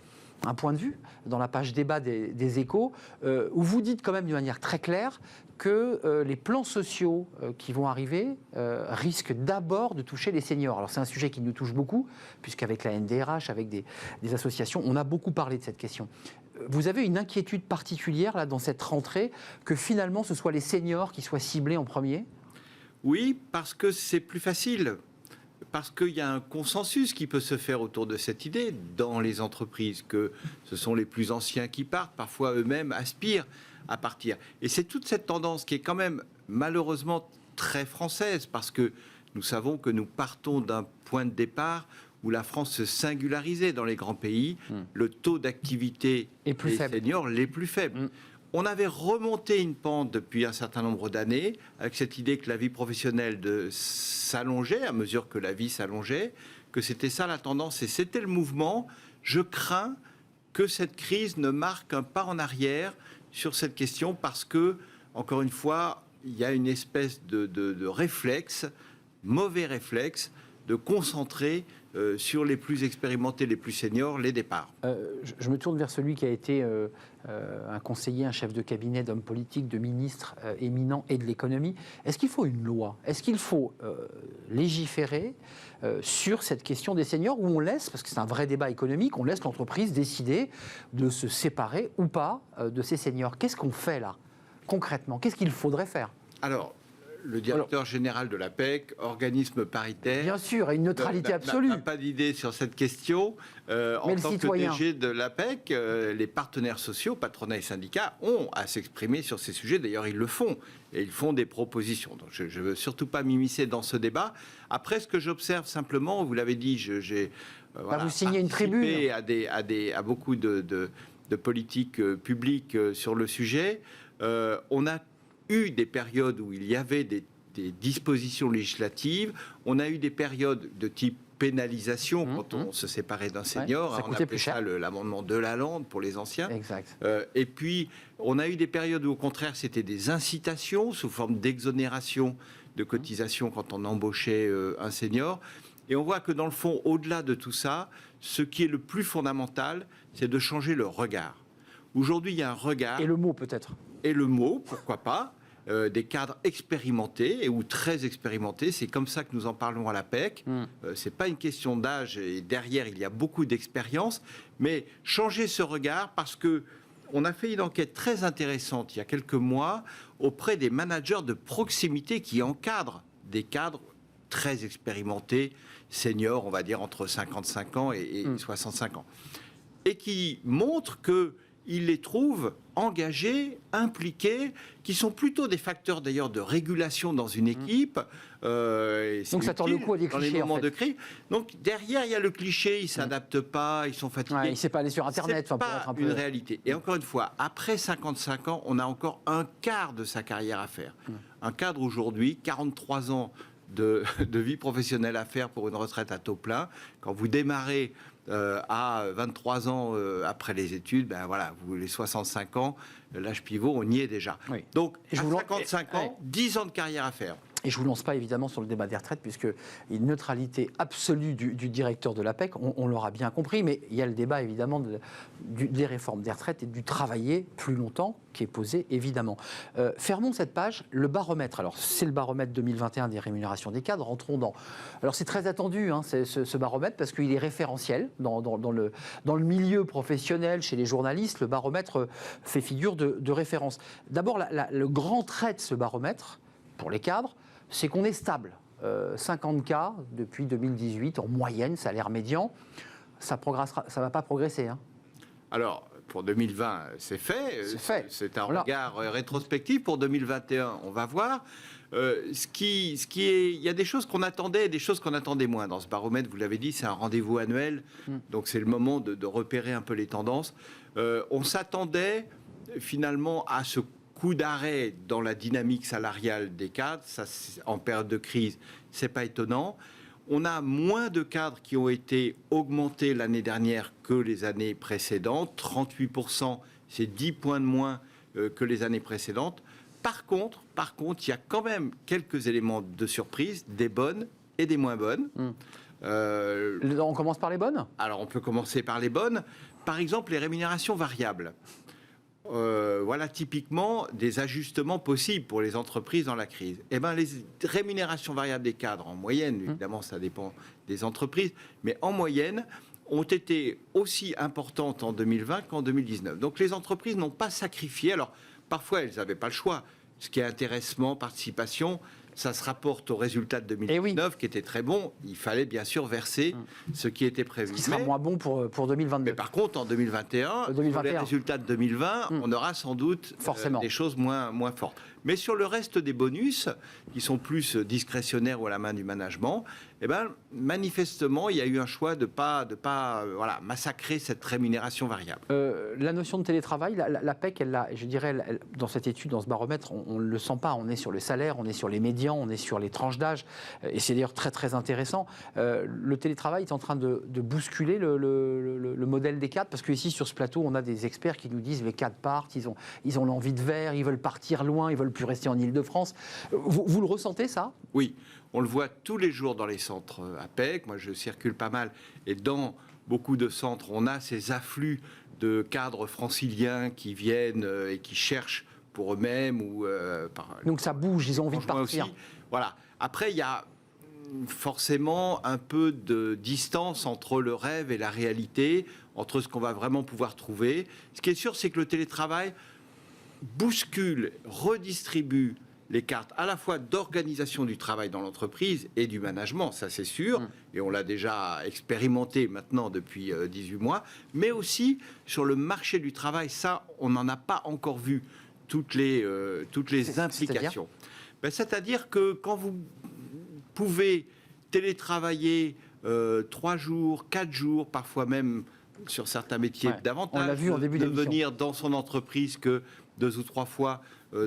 point de vue, dans la page débat des échos, où vous dites quand même d'une manière très claire que les plans sociaux qui vont arriver risquent d'abord de toucher les seniors. Alors c'est un sujet qui nous touche beaucoup, puisqu'avec la NDRH, avec des associations, on a beaucoup parlé de cette question. Vous avez une inquiétude particulière là, dans cette rentrée, que finalement ce soit les seniors qui soient ciblés en premier ? Oui, parce que c'est plus facile. Parce qu'il y a un consensus qui peut se faire autour de cette idée dans les entreprises, que ce sont les plus anciens qui partent, parfois eux-mêmes aspirent à partir. Et c'est toute cette tendance qui est quand même malheureusement très française, parce que nous savons que nous partons d'un point de départ où la France se singularisait dans les grands pays, le taux d'activité Est plus des faible. seniors les plus faibles. On avait remonté une pente depuis un certain nombre d'années, avec cette idée que la vie professionnelle s'allongeait à mesure que la vie s'allongeait, que c'était ça la tendance et c'était le mouvement. Je crains que cette crise ne marque un pas en arrière sur cette question parce que, encore une fois, il y a une espèce de réflexe, mauvais réflexe, de concentrer sur les plus expérimentés, les plus seniors, les départs. Je me tourne vers celui qui a été un conseiller, un chef de cabinet d'hommes politiques, de ministres éminents et de l'économie. Est-ce qu'il faut une loi ? Est-ce qu'il faut légiférer sur cette question des seniors, où on laisse, parce que c'est un vrai débat économique, on laisse l'entreprise décider de se séparer ou pas de ces seniors ? Qu'est-ce qu'on fait là, concrètement ? Qu'est-ce qu'il faudrait faire ? Alors, le directeur général de l'APEC, organisme paritaire, Bien sûr, une neutralité absolue. n'a pas d'idée sur cette question. En tant que DG de l'APEC, les partenaires sociaux, patronat et syndicats, ont à s'exprimer sur ces sujets. D'ailleurs, ils le font. Et ils font des propositions. Donc, je ne veux surtout pas m'immiscer dans ce débat. Après, ce que j'observe simplement, vous l'avez dit, j'ai vous signez une tribune à beaucoup de politiques publiques sur le sujet. On a eu des périodes où il y avait des dispositions législatives, on a eu des périodes de type pénalisation quand on se séparait d'un senior, ça on coûtait appelait plus cher. ça l'amendement de Lalande pour les anciens. Exact. Et puis, on a eu des périodes où, au contraire, c'était des incitations sous forme d'exonération de cotisation quand on embauchait un senior. Et on voit que, dans le fond, au-delà de tout ça, ce qui est le plus fondamental, c'est de changer le regard. Aujourd'hui, il y a un regard... Et le mot, peut-être. Et le mot, pourquoi pas, des cadres expérimentés ou très expérimentés. C'est comme ça que nous en parlons à l'APEC. C'est pas une question d'âge et derrière, il y a beaucoup d'expérience. Mais changer ce regard parce que on a fait une enquête très intéressante il y a quelques mois auprès des managers de proximité qui encadrent des cadres très expérimentés, seniors, on va dire entre 55 ans et 65 ans. Et qui montrent que ils les trouvent engagés, impliqués, qui sont plutôt des facteurs d'ailleurs de régulation dans une équipe. Donc ça tord le cou à des clichés, dans les moments en fait. de crise. Donc derrière, il y a le cliché, ils ne s'adaptent pas, ils sont fatigués. Ouais, il ne sait pas aller sur Internet. C'est pas une réalité. Et encore une fois, après 55 ans, on a encore un quart de sa carrière à faire. Un cadre aujourd'hui, 43 ans de vie professionnelle à faire pour une retraite à taux plein. Quand vous démarrez à 23 ans après les études, ben voilà, vous les 65 ans, l'âge pivot, on y est déjà. Oui. Donc, Et à 55 ans, 10 ans de carrière à faire. Et je ne vous lance pas évidemment sur le débat des retraites, puisque une neutralité absolue du directeur de l'APEC, on l'aura bien compris, mais il y a le débat évidemment des réformes des retraites et du travailler plus longtemps qui est posé évidemment. Fermons cette page, le baromètre. Alors c'est le baromètre 2021 des rémunérations des cadres, rentrons dans... Alors c'est très attendu ce baromètre parce qu'il est référentiel dans le milieu professionnel, chez les journalistes, le baromètre fait figure de référence. D'abord le grand trait de ce baromètre, pour les cadres, c'est qu'on est stable. 50 cas depuis 2018, en moyenne, salaire médian. Ça ne va pas progresser. Hein. Alors, pour 2020, c'est fait. C'est fait. C'est un regard rétrospectif. Pour 2021, on va voir. Il y a des choses qu'on attendait et des choses qu'on attendait moins. Dans ce baromètre, vous l'avez dit, c'est un rendez-vous annuel. Donc, c'est le moment de repérer un peu les tendances. On s'attendait finalement à ce coup d'arrêt dans la dynamique salariale des cadres, ça, en période de crise, c'est pas étonnant. On a moins de cadres qui ont été augmentés l'année dernière que les années précédentes. 38%, c'est 10 points de moins que les années précédentes. Par contre, il y a quand même quelques éléments de surprise, des bonnes et des moins bonnes. On commence par les bonnes ? Alors, on peut commencer par les bonnes. Par exemple, les rémunérations variables. Voilà typiquement des ajustements possibles pour les entreprises dans la crise. Eh bien, les rémunérations variables des cadres, en moyenne, évidemment, ça dépend des entreprises, mais en moyenne, ont été aussi importantes en 2020 qu'en 2019. Donc, les entreprises n'ont pas sacrifié. Alors, parfois, elles n'avaient pas le choix. Ce qui est intéressement, participation, ça se rapporte au résultat de 2019, qui était très bon. Il fallait bien sûr verser ce qui était prévu. Ce qui sera moins bon pour 2022. Mais par contre, en 2021, sur les résultats de 2020, on aura sans doute des choses moins fortes. Mais sur le reste des bonus, qui sont plus discrétionnaires ou à la main du management, eh ben, manifestement, il y a eu un choix de pas massacrer cette rémunération variable. La notion de télétravail, la PEC, je dirais, dans cette étude, dans ce baromètre, on ne le sent pas. On est sur le salaire, on est sur les médians, on est sur les tranches d'âge. Et c'est d'ailleurs très, très intéressant. Le télétravail est en train de bousculer le modèle des cadres, parce qu'ici, sur ce plateau, on a des experts qui nous disent les cadres partent, ils ont l'envie de faire, ils veulent partir loin, ils veulent plus rester en Ile-de-France. Vous le ressentez, ça ? Oui, on le voit tous les jours dans les centres APEC. Moi, je circule pas mal. Et dans beaucoup de centres, on a ces afflux de cadres franciliens qui viennent et qui cherchent pour eux-mêmes. Donc ça bouge, ils ont envie de partir. Aussi. Voilà. Après, il y a forcément un peu de distance entre le rêve et la réalité, entre ce qu'on va vraiment pouvoir trouver. Ce qui est sûr, c'est que le télétravail bouscule, redistribue les cartes à la fois d'organisation du travail dans l'entreprise et du management, ça c'est sûr, et on l'a déjà expérimenté maintenant depuis 18 mois, mais aussi sur le marché du travail, ça on n'en a pas encore vu toutes les implications. C'est-à-dire que quand vous pouvez télétravailler 3 jours, 4 jours, parfois même sur certains métiers davantage, on l'a vu en début d'émission, venir dans son entreprise que 2 ou 3 fois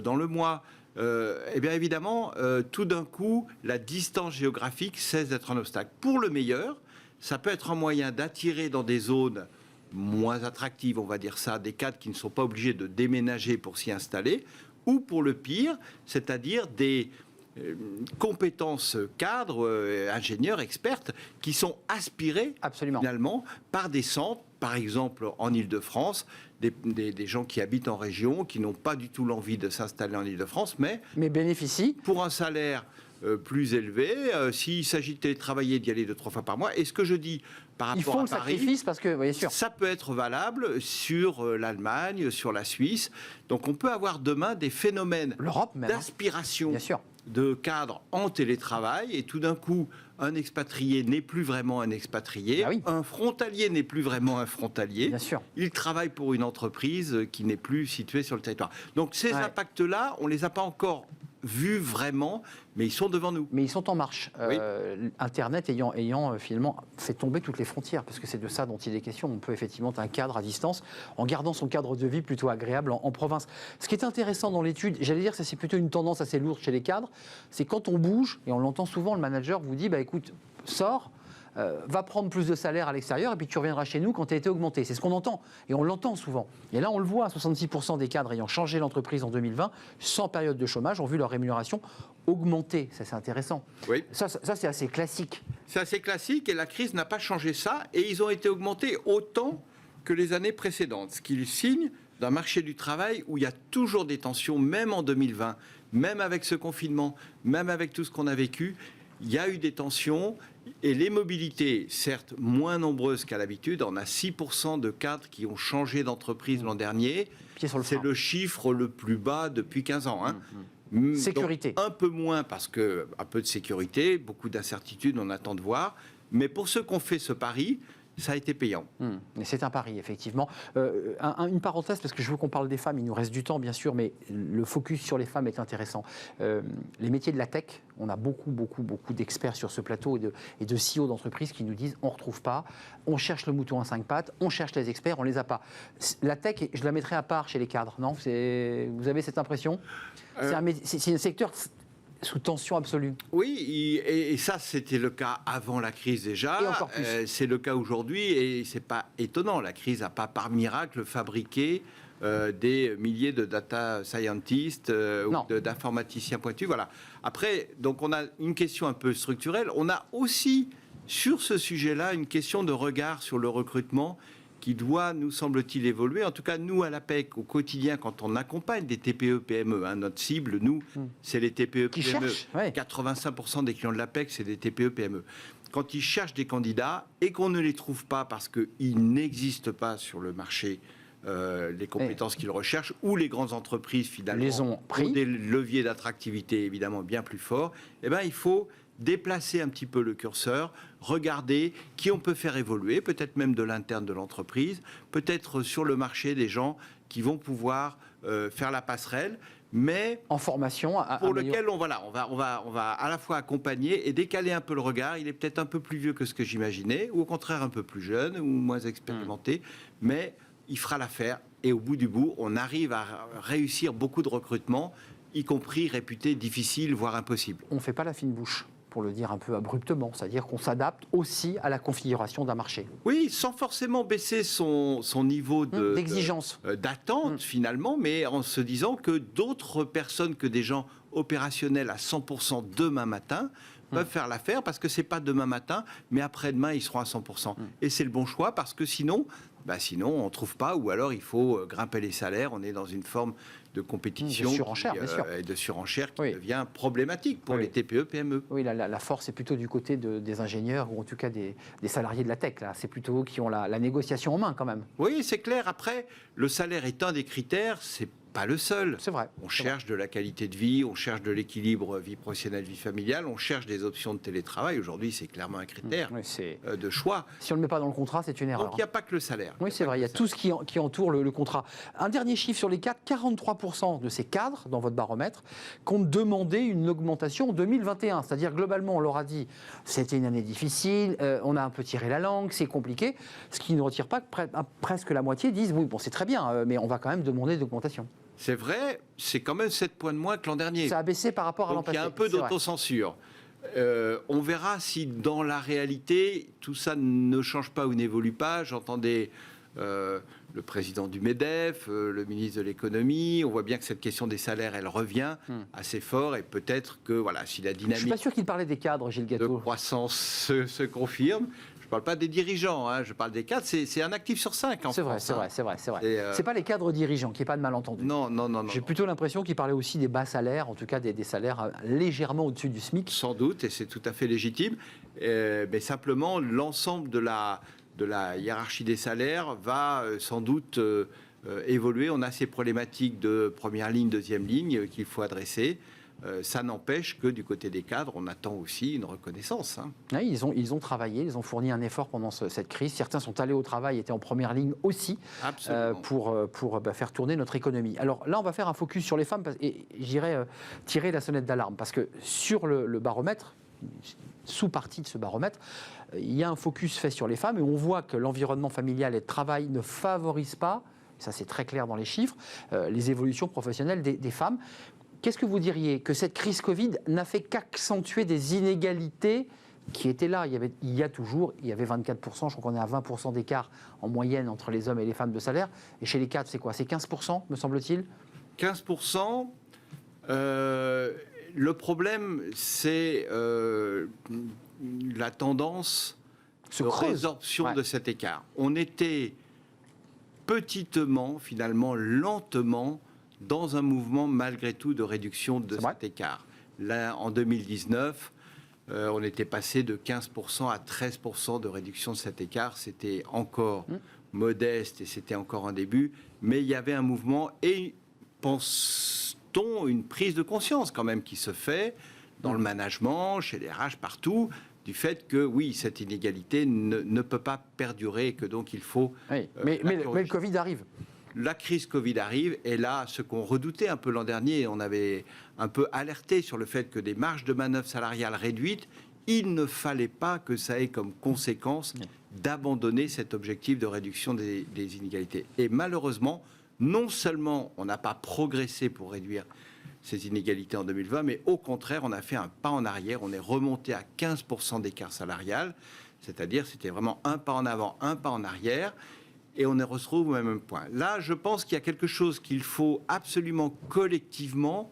dans le mois, eh bien évidemment, tout d'un coup, la distance géographique cesse d'être un obstacle. Pour le meilleur, ça peut être un moyen d'attirer dans des zones moins attractives, on va dire ça, des cadres qui ne sont pas obligés de déménager pour s'y installer, ou pour le pire, c'est-à-dire des compétences cadres, ingénieurs, expertes, qui sont aspirées finalement par des centres, par exemple en Ile-de-France, des gens qui habitent en région, qui n'ont pas du tout l'envie de s'installer en Ile-de-France, mais bénéficient pour un salaire plus élevé, s'il s'agit de télétravailler, d'y aller 2-3 fois par mois. Et ce que je dis par rapport à Paris, sacrifice parce que, bien sûr, ça peut être valable sur l'Allemagne, sur la Suisse. Donc on peut avoir demain des phénomènes d'aspiration de cadres en télétravail, et tout d'un coup, un expatrié n'est plus vraiment un expatrié, un frontalier n'est plus vraiment un frontalier. Bien sûr. Il travaille pour une entreprise qui n'est plus située sur le territoire. Donc ces impacts-là, on ne les a pas encore vus vraiment, mais ils sont devant nous. Mais ils sont en marche. Internet ayant finalement fait tomber toutes les frontières, parce que c'est de ça dont il est question. On peut effectivement être un cadre à distance, en gardant son cadre de vie plutôt agréable en province. Ce qui est intéressant dans l'étude, j'allais dire que c'est plutôt une tendance assez lourde chez les cadres, c'est quand on bouge, et on l'entend souvent, le manager vous dit, écoute, sors, va prendre plus de salaire à l'extérieur et puis tu reviendras chez nous quand tu as été augmenté. C'est ce qu'on entend et on l'entend souvent. Et là, on le voit, 66% des cadres ayant changé l'entreprise en 2020, sans période de chômage, ont vu leur rémunération augmenter. Ça, c'est intéressant. Oui. Ça c'est assez classique. C'est assez classique et la crise n'a pas changé ça. Et ils ont été augmentés autant que les années précédentes. Ce qui signe d'un marché du travail où il y a toujours des tensions, même en 2020, même avec ce confinement, même avec tout ce qu'on a vécu. Il y a eu des tensions et les mobilités, certes moins nombreuses qu'à l'habitude, on a 6% de cadres qui ont changé d'entreprise l'an dernier. Pied sur le C'est frein. le chiffre le plus bas depuis 15 ans. Hein. Sécurité. Donc, un peu moins parce que un peu de sécurité, beaucoup d'incertitudes, on attend de voir. Mais pour ceux qui ont fait ce pari, ça a été payant. Et c'est un pari, effectivement. Une parenthèse, parce que je veux qu'on parle des femmes, il nous reste du temps, bien sûr, mais le focus sur les femmes est intéressant. Les métiers de la tech, on a beaucoup d'experts sur ce plateau et de CEO d'entreprises qui nous disent on ne retrouve pas, on cherche le mouton à 5 pattes, on cherche les experts, on ne les a pas. La tech, je la mettrais à part chez les cadres, non? Vous avez cette impression? C'est un secteur sous tension absolue. Oui, et ça, c'était le cas avant la crise déjà. Et encore plus. C'est le cas aujourd'hui, et c'est pas étonnant. La crise n'a pas, par miracle, fabriqué des milliers de data scientists ou d'informaticiens pointus. Voilà. Après, donc on a une question un peu structurelle. On a aussi, sur ce sujet-là, une question de regard sur le recrutement qui doit, nous semble-t-il, évoluer. En tout cas, nous, à l'APEC, au quotidien, quand on accompagne des TPE-PME, notre cible, nous, c'est les TPE-PME. 85% des clients de l'APEC, c'est des TPE-PME. Quand ils cherchent des candidats et qu'on ne les trouve pas parce qu'ils n'existent pas sur le marché, les compétences qu'ils recherchent, ou les grandes entreprises, finalement, les ont pris. ont des leviers d'attractivité, évidemment, bien plus forts, eh ben, il faut déplacer un petit peu le curseur, regarder qui on peut faire évoluer, peut-être même de l'interne de l'entreprise, peut-être sur le marché des gens qui vont pouvoir faire la passerelle, mais en formation, pour lequel on va à la fois accompagner et décaler un peu le regard. Il est peut-être un peu plus vieux que ce que j'imaginais, ou au contraire un peu plus jeune, ou moins expérimenté, mais il fera l'affaire. Et au bout du bout, on arrive à réussir beaucoup de recrutements, y compris réputés difficiles, voire impossibles. On ne fait pas la fine bouche, pour le dire un peu abruptement, c'est-à-dire qu'on s'adapte aussi à la configuration d'un marché. Oui, sans forcément baisser son niveau d'exigence, d'attente finalement, mais en se disant que d'autres personnes que des gens opérationnels à 100% demain matin peuvent faire l'affaire, parce que c'est pas demain matin, mais après-demain ils seront à 100%. Et c'est le bon choix, parce que sinon on ne trouve pas, ou alors il faut grimper les salaires. On est dans une forme de compétition de surenchère, bien sûr. Et de surenchère qui devient problématique pour les TPE-PME. Oui, la force est plutôt du côté des ingénieurs, ou en tout cas des salariés de la tech. Là. C'est plutôt eux qui ont la négociation en main quand même. Oui, c'est clair. Après, le salaire est un des critères, c'est pas le seul. C'est vrai. On cherche de la qualité de vie, on cherche de l'équilibre vie professionnelle, vie familiale, on cherche des options de télétravail. Aujourd'hui, c'est clairement un critère de choix. Si on ne le met pas dans le contrat, c'est une erreur. Donc il n'y a pas que le salaire. Oui, c'est vrai, il y a tout ce qui entoure le contrat. Un dernier chiffre sur les cadres, 43% de ces cadres, dans votre baromètre, comptent demander une augmentation en 2021. C'est-à-dire, globalement, on leur a dit, c'était une année difficile, on a un peu tiré la langue, c'est compliqué. Ce qui ne retire pas que presque la moitié disent, oui, bon, c'est très bien, mais on va quand même demander d'augmentation. C'est vrai, c'est quand même 7 points de moins que l'an dernier. Ça a baissé par rapport à l'an passé. Donc il y a un peu d'autocensure. On verra si dans la réalité, tout ça ne change pas ou n'évolue pas. J'entendais le président du MEDEF, le ministre de l'économie. On voit bien que cette question des salaires, elle revient assez fort. Et peut-être que si la dynamique... Je ne suis pas sûr qu'il parlait des cadres, Gilles Gâteau. De croissance se confirme. Je ne parle pas des dirigeants, je parle des cadres. C'est un actif sur 5 en France. C'est vrai. C'est pas les cadres dirigeants, qu'il n'y ait pas de malentendu. Non. J'ai plutôt l'impression qu'il parlait aussi des bas salaires, en tout cas des salaires légèrement au-dessus du SMIC. Sans doute, et c'est tout à fait légitime. Mais simplement, l'ensemble de la hiérarchie des salaires va sans doute évoluer. On a ces problématiques de première ligne, deuxième ligne qu'il faut adresser. Ça n'empêche que du côté des cadres, on attend aussi une reconnaissance. Oui, ils ont travaillé, ils ont fourni un effort pendant cette crise. Certains sont allés au travail, étaient en première ligne aussi pour faire tourner notre économie. Alors là, on va faire un focus sur les femmes et j'irai tirer la sonnette d'alarme parce que sur le baromètre, sous-partie de ce baromètre, il y a un focus fait sur les femmes et on voit que l'environnement familial et de travail ne favorise pas, ça c'est très clair dans les chiffres, les évolutions professionnelles des femmes. Qu'est-ce que vous diriez? Que cette crise Covid n'a fait qu'accentuer des inégalités qui était là. Il y avait 24%, je crois qu'on est à 20% d'écart en moyenne entre les hommes et les femmes de salaire. Et chez les cadres, c'est quoi? C'est 15%, me semble-t-il? 15%. Le problème, c'est la tendance de résorption de cet écart. On était petitement, finalement, lentement, dans un mouvement, malgré tout, de réduction de cet écart. Là, en 2019, on était passé de 15% à 13% de réduction de cet écart. C'était encore modeste et c'était encore un début, mais il y avait un mouvement et, pense-t-on, une prise de conscience quand même qui se fait dans le management, chez les RH, partout, du fait que, oui, cette inégalité ne peut pas perdurer et que donc il faut... Oui, mais le Covid arrive. La crise Covid arrive, et là, ce qu'on redoutait un peu l'an dernier, on avait un peu alerté sur le fait que des marges de manœuvre salariales réduites, il ne fallait pas que ça ait comme conséquence d'abandonner cet objectif de réduction des inégalités. Et malheureusement, non seulement on n'a pas progressé pour réduire ces inégalités en 2020, mais au contraire, on a fait un pas en arrière, on est remonté à 15% d'écart salarial, c'est-à-dire c'était vraiment un pas en avant, un pas en arrière, et on se retrouve au même point. Là, je pense qu'il y a quelque chose qu'il faut absolument collectivement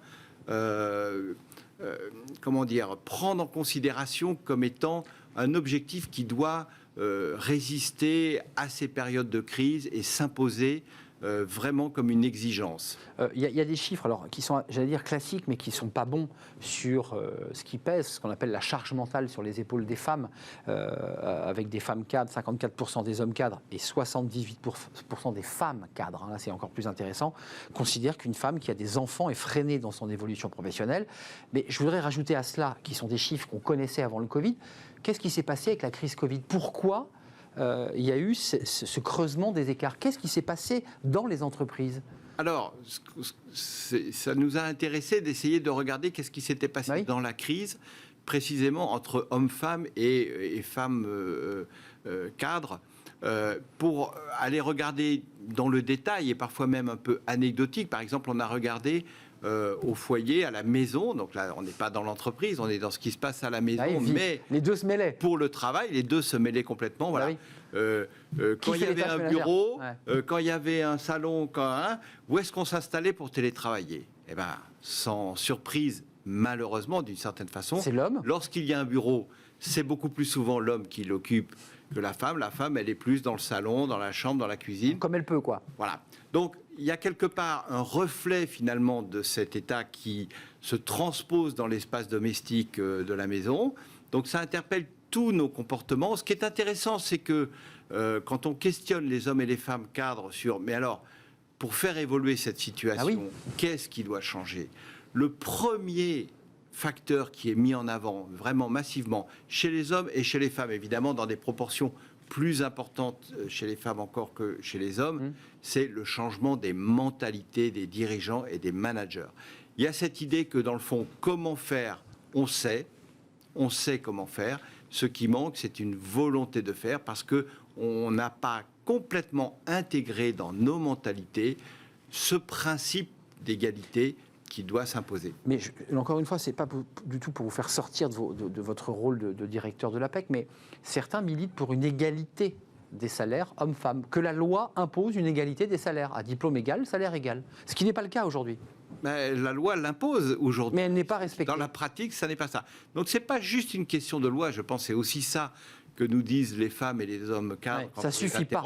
prendre en considération comme étant un objectif qui doit résister à ces périodes de crise et s'imposer vraiment comme une exigence. Il y a des chiffres alors, qui sont, j'allais dire, classiques, mais qui ne sont pas bons sur ce qui pèse, ce qu'on appelle la charge mentale sur les épaules des femmes, avec des femmes cadres, 54% des hommes cadres et 78% des femmes cadres, hein, là c'est encore plus intéressant, considèrent qu'une femme qui a des enfants est freinée dans son évolution professionnelle. Mais je voudrais rajouter à cela, qui sont des chiffres qu'on connaissait avant le Covid, qu'est-ce qui s'est passé avec la crise Covid? Pourquoi il y a eu ce creusement des écarts? Qu'est-ce qui s'est passé dans les entreprises? Alors, ça nous a intéressé d'essayer de regarder qu'est-ce qui s'était passé dans la crise, précisément entre hommes-femmes et femmes cadres, pour aller regarder dans le détail et parfois même un peu anecdotique. Par exemple, on a regardé au foyer, à la maison, donc là on n'est pas dans l'entreprise, on est dans ce qui se passe à la maison, mais les deux se mêlaient. Pour le travail, les deux se mêlaient complètement. Voilà. Quand il y avait un bureau, quand il y avait un salon, où est-ce qu'on s'installait pour télétravailler? Eh bien, sans surprise, malheureusement, d'une certaine façon, c'est l'homme. Lorsqu'il y a un bureau, c'est beaucoup plus souvent l'homme qui l'occupe que la femme. La femme, elle est plus dans le salon, dans la chambre, dans la cuisine. Comme elle peut, quoi. Voilà. Donc, il y a quelque part un reflet, finalement, de cet état qui se transpose dans l'espace domestique de la maison. Donc, ça interpelle tous nos comportements. Ce qui est intéressant, c'est que quand on questionne les hommes et les femmes cadres sur... Mais alors, pour faire évoluer cette situation, qu'est-ce qui doit changer? Le premier facteur qui est mis en avant vraiment massivement chez les hommes et chez les femmes, évidemment dans des proportions plus importantes chez les femmes encore que chez les hommes, c'est le changement des mentalités des dirigeants et des managers. Il y a cette idée que dans le fond, comment faire, on sait comment faire. Ce qui manque, c'est une volonté de faire parce qu'on n'a pas complètement intégré dans nos mentalités ce principe d'égalité qui doit s'imposer. Mais encore une fois, ce n'est pas du tout pour vous faire sortir de votre rôle de directeur de l'APEC, mais certains militent pour une égalité des salaires hommes-femmes, que la loi impose une égalité des salaires, à diplôme égal, salaire égal. Ce qui n'est pas le cas aujourd'hui. Mais la loi l'impose aujourd'hui. Mais elle n'est pas respectée. Dans la pratique, ça n'est pas ça. Donc ce n'est pas juste une question de loi, je pense, c'est aussi ça que nous disent les femmes et les hommes cadres quand ça suffit pas.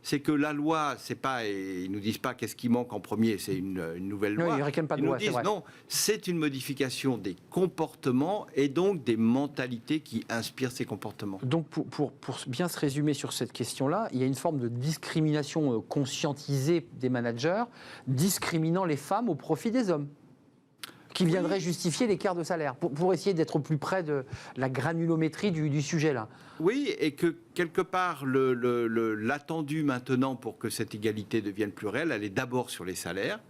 C'est que la loi, c'est pas, et ils nous disent pas qu'est-ce qui manque en premier, c'est une nouvelle loi. Ils réclament pas de loi, nous disent non, c'est une modification des comportements et donc des mentalités qui inspirent ces comportements. Donc pour bien se résumer sur cette question-là, il y a une forme de discrimination conscientisée des managers, discriminant les femmes au profit des hommes, qui viendrait justifier l'écart de salaire, pour essayer d'être plus près de la granulométrie du sujet là. Oui, et que quelque part, l'attendu maintenant pour que cette égalité devienne plus réelle, elle est d'abord sur les salaires.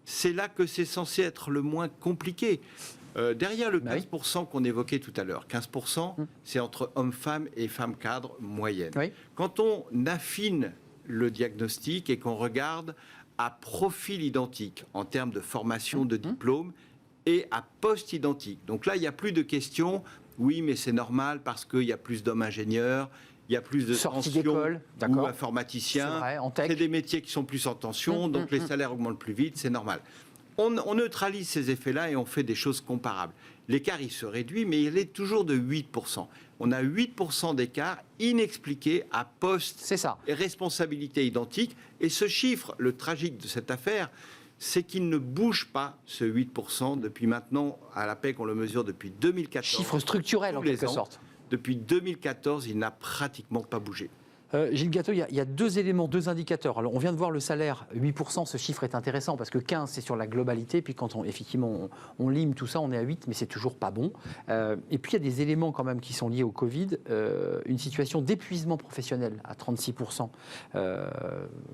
C'est là que c'est censé être le moins compliqué. Derrière le 15% qu'on évoquait tout à l'heure, 15%, c'est entre hommes-femmes et femmes cadres moyennes. Oui. Quand on affine le diagnostic et qu'on regarde à profil identique en termes de formation, de diplôme, et à poste identique. Donc là, il n'y a plus de question oui, mais c'est normal parce qu'il y a plus d'hommes ingénieurs, il y a plus de Sortie tension d'école, ou d'accord. informaticiens. C'est vrai, en tech. C'est des métiers qui sont plus en tension, donc les salaires augmentent plus vite, c'est normal. On neutralise ces effets-là et on fait des choses comparables. L'écart, il se réduit, mais il est toujours de 8%. On a 8% d'écart inexpliqué à poste C'est ça. et responsabilité identique. Et ce chiffre, le tragique de cette affaire, c'est qu'il ne bouge pas, ce 8%, depuis maintenant, à la PEC, on le mesure depuis 2014. Chiffre structurel, en Tous les quelque ans. sorte. Depuis 2014, il n'a pratiquement pas bougé. Gilles Gâteau, il y a deux éléments, deux indicateurs. Alors, on vient de voir le salaire, 8%, ce chiffre est intéressant parce que 15, c'est sur la globalité. Puis quand on lime tout ça, on est à 8, mais c'est toujours pas bon. Et puis, il y a des éléments quand même qui sont liés au Covid. Une situation d'épuisement professionnel à 36%,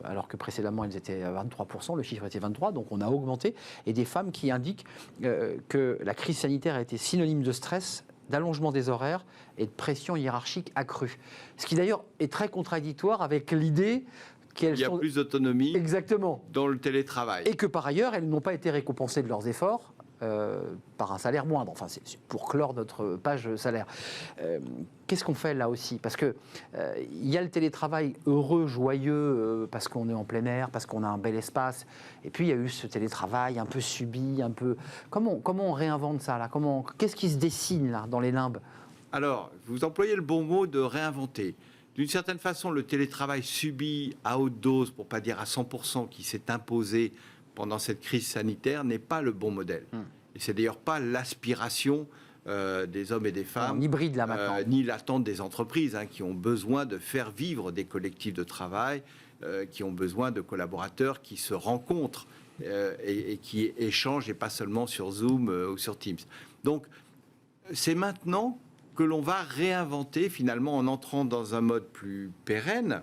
alors que précédemment, elles étaient à 23%. Le chiffre était 23%, donc on a augmenté. Et des femmes qui indiquent que la crise sanitaire a été synonyme de stress, d'allongement des horaires et de pression hiérarchique accrue. Ce qui d'ailleurs est très contradictoire avec l'idée qu'elles Il y a sont... plus d'autonomie Exactement. dans le télétravail. Et que par ailleurs, elles n'ont pas été récompensées de leurs efforts par un salaire moindre. Enfin, c'est pour clore notre page salaire. Qu'est-ce qu'on fait là aussi? Parce qu'il y a le télétravail heureux, joyeux, parce qu'on est en plein air, parce qu'on a un bel espace. Et puis, il y a eu ce télétravail un peu subi, un peu... Comment on réinvente ça, là? Qu'est-ce qui se dessine, là, dans les limbes? Alors, vous employez le bon mot de réinventer. D'une certaine façon, le télétravail subi à haute dose, pour ne pas dire à 100%, qui s'est imposé pendant cette crise sanitaire, n'est pas le bon modèle. Et c'est d'ailleurs pas l'aspiration des hommes et des femmes, En hybride, là, maintenant. ni l'attente des entreprises, qui ont besoin de faire vivre des collectifs de travail, qui ont besoin de collaborateurs qui se rencontrent et qui échangent, et pas seulement sur Zoom ou sur Teams. Donc, c'est maintenant que l'on va réinventer, finalement, en entrant dans un mode plus pérenne,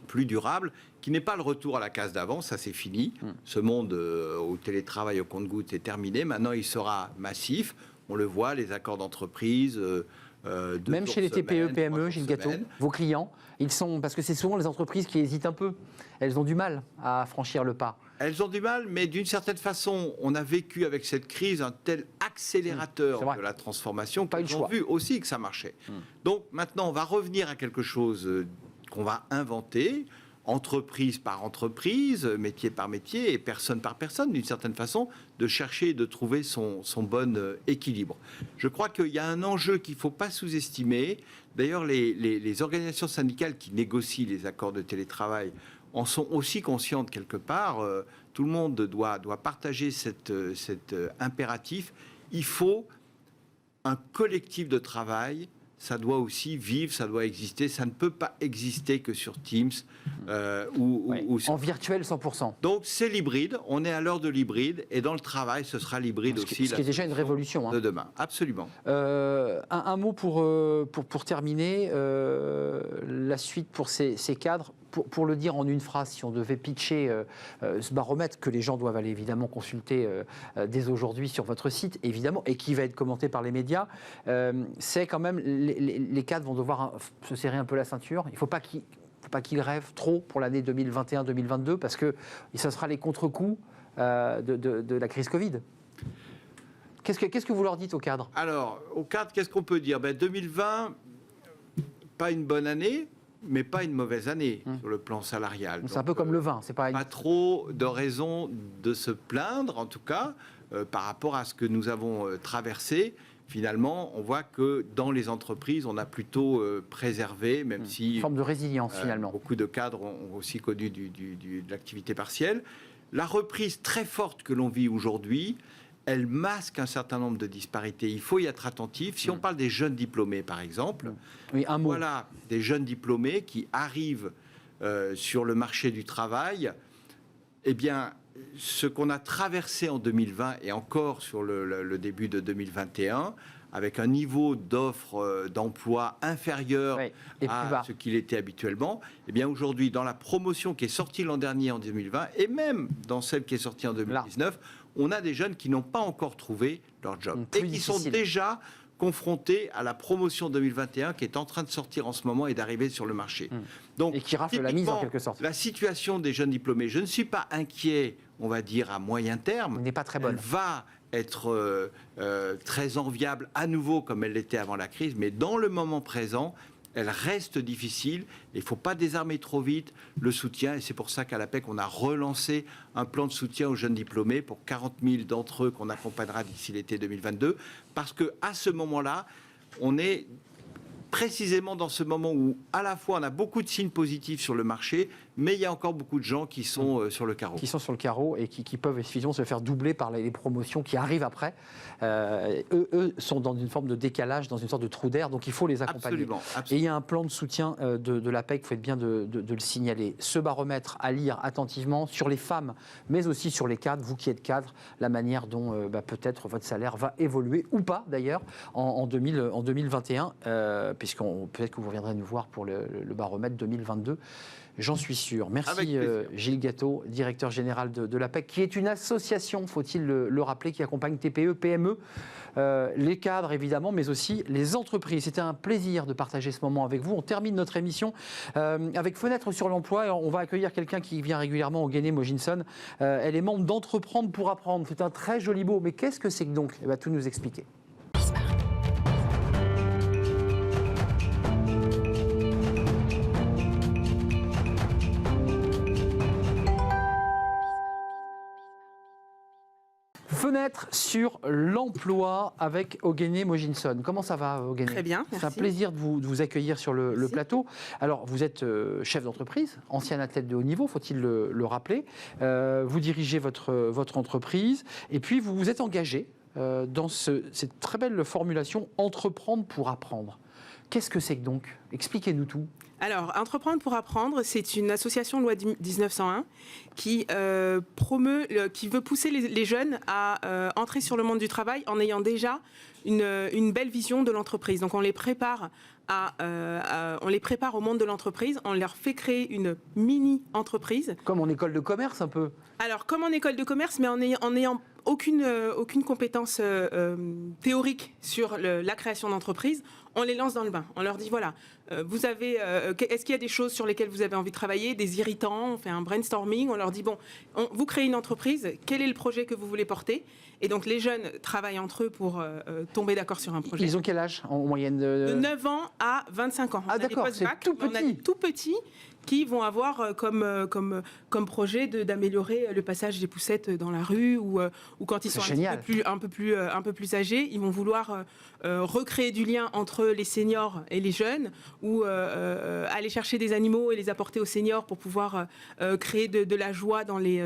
plus durable, qui n'est pas le retour à la case d'avant, ça c'est fini. Ce monde au télétravail au compte-gouttes est terminé. Maintenant, il sera massif. On le voit, les accords d'entreprise. Même chez les TPE, PME, Gilles Gâteau, vos clients, ils sont... Parce que c'est souvent les entreprises qui hésitent un peu. Elles ont du mal à franchir le pas. Elles ont du mal, mais d'une certaine façon, on a vécu avec cette crise un tel accélérateur de la transformation qu'elles ont vu aussi que ça marchait. Donc maintenant, on va revenir à quelque chose qu'on va inventer, entreprise par entreprise, métier par métier et personne par personne, d'une certaine façon, de chercher et de trouver son bon équilibre. Je crois qu'il y a un enjeu qu'il ne faut pas sous-estimer. D'ailleurs, les organisations syndicales qui négocient les accords de télétravail en sont aussi conscientes quelque part. Tout le monde doit partager cet impératif. Il faut un collectif de travail. Ça doit aussi vivre, ça doit exister. Ça ne peut pas exister que sur Teams ou sur... En virtuel 100%. Donc c'est l'hybride. On est à l'heure de l'hybride. Et dans le travail, ce sera l'hybride aussi. Ce qui est déjà une révolution. De demain, absolument. Un mot pour terminer. La suite pour ces cadres. Pour le dire en une phrase, si on devait pitcher ce baromètre que les gens doivent aller évidemment consulter dès aujourd'hui sur votre site, évidemment, et qui va être commenté par les médias, c'est quand même les cadres vont devoir se serrer un peu la ceinture. Il ne faut pas qu'ils rêvent trop pour l'année 2021-2022 parce que ça sera les contre-coups de la crise Covid. Qu'est-ce que vous leur dites aux cadres? Alors, aux cadres, qu'est-ce qu'on peut dire? 2020, pas une bonne année, mais pas une mauvaise année sur le plan salarial. C'est un peu comme le vin, c'est pas trop de raisons de se plaindre, en tout cas, par rapport à ce que nous avons traversé. Finalement, on voit que dans les entreprises, on a plutôt préservé, même si... Une forme de résilience, finalement. Beaucoup de cadres ont aussi connu de l'activité partielle. La reprise très forte que l'on vit aujourd'hui, elle masque un certain nombre de disparités. Il faut y être attentif. Si on parle des jeunes diplômés, par exemple, voilà des jeunes diplômés qui arrivent sur le marché du travail, eh bien, ce qu'on a traversé en 2020 et encore sur le début de 2021, avec un niveau d'offre d'emploi inférieur à ce qu'il était habituellement, eh bien aujourd'hui, dans la promotion qui est sortie l'an dernier en 2020, et même dans celle qui est sortie en 2019, on a des jeunes qui n'ont pas encore trouvé leur job et qui sont déjà confrontés à la promotion 2021 qui est en train de sortir en ce moment et d'arriver sur le marché. Donc, et qui rafle la mise en quelque sorte. La situation des jeunes diplômés, je ne suis pas inquiet, on va dire, à moyen terme. Elle n'est pas très bonne. être très enviable à nouveau comme elle l'était avant la crise, mais dans le moment présent, elle reste difficile. Il ne faut pas désarmer trop vite le soutien. Et c'est pour ça qu'à l'APEC, on a relancé un plan de soutien aux jeunes diplômés pour 40 000 d'entre eux qu'on accompagnera d'ici l'été 2022. Parce qu'à ce moment-là, on est précisément dans ce moment où, à la fois, on a beaucoup de signes positifs sur le marché, mais il y a encore beaucoup de gens qui sont sur le carreau. Qui sont sur le carreau et qui peuvent effectivement se faire doubler par les promotions qui arrivent après. Eux sont dans une forme de décalage, dans une sorte de trou d'air, donc il faut les accompagner. Absolument. Et il y a un plan de soutien de l'APEC, vous faites bien de le signaler. Ce baromètre à lire attentivement sur les femmes, mais aussi sur les cadres, vous qui êtes cadre, la manière dont peut-être votre salaire va évoluer, ou pas d'ailleurs, en 2021, puisque peut-être que vous reviendrez nous voir pour le baromètre 2022. J'en suis sûr. Merci Gilles Gâteau, directeur général de l'APEC, qui est une association, faut-il le rappeler, qui accompagne TPE, PME, les cadres évidemment, mais aussi les entreprises. C'était un plaisir de partager ce moment avec vous. On termine notre émission avec Fenêtre sur l'emploi. Et on va accueillir quelqu'un qui vient régulièrement au Guéné Moginson. Elle est membre d'Entreprendre pour apprendre. C'est un très joli mot, mais qu'est-ce que c'est que donc ? Elle va tout nous expliquer. Fenêtre sur l'emploi avec Ogene Moginson. Comment ça va, Ogene ? Très bien, merci. C'est un plaisir de vous accueillir sur le plateau. Alors, vous êtes chef d'entreprise, ancien athlète de haut niveau, faut-il le rappeler. Vous dirigez votre entreprise et puis vous vous êtes engagé dans cette très belle formulation « Entreprendre pour apprendre ». Qu'est-ce que c'est que donc ? Expliquez-nous tout. Alors, Entreprendre pour apprendre, c'est une association loi 1901 qui qui veut pousser les jeunes à entrer sur le monde du travail en ayant déjà une belle vision de l'entreprise. Donc, on les prépare au monde de l'entreprise, on leur fait créer une mini-entreprise. Comme en école de commerce un peu. Alors, comme en école de commerce, mais en ayant aucune compétence théorique sur la création d'entreprise, on les lance dans le bain. On leur dit, voilà, est-ce qu'il y a des choses sur lesquelles vous avez envie de travailler, des irritants, on fait un brainstorming, on leur dit, bon, vous créez une entreprise, quel est le projet que vous voulez porter ? Et donc, les jeunes travaillent entre eux pour tomber d'accord sur un projet. Ils ont quel âge en moyenne De 9 ans à 25 ans. Ah d'accord, c'est tout petit. On a des tout petits qui vont avoir comme projet d'améliorer le passage des poussettes dans la rue ou quand ils sont un peu plus âgés, ils vont vouloir recréer du lien entre les seniors et les jeunes ou aller chercher des animaux et les apporter aux seniors pour pouvoir créer de la joie dans les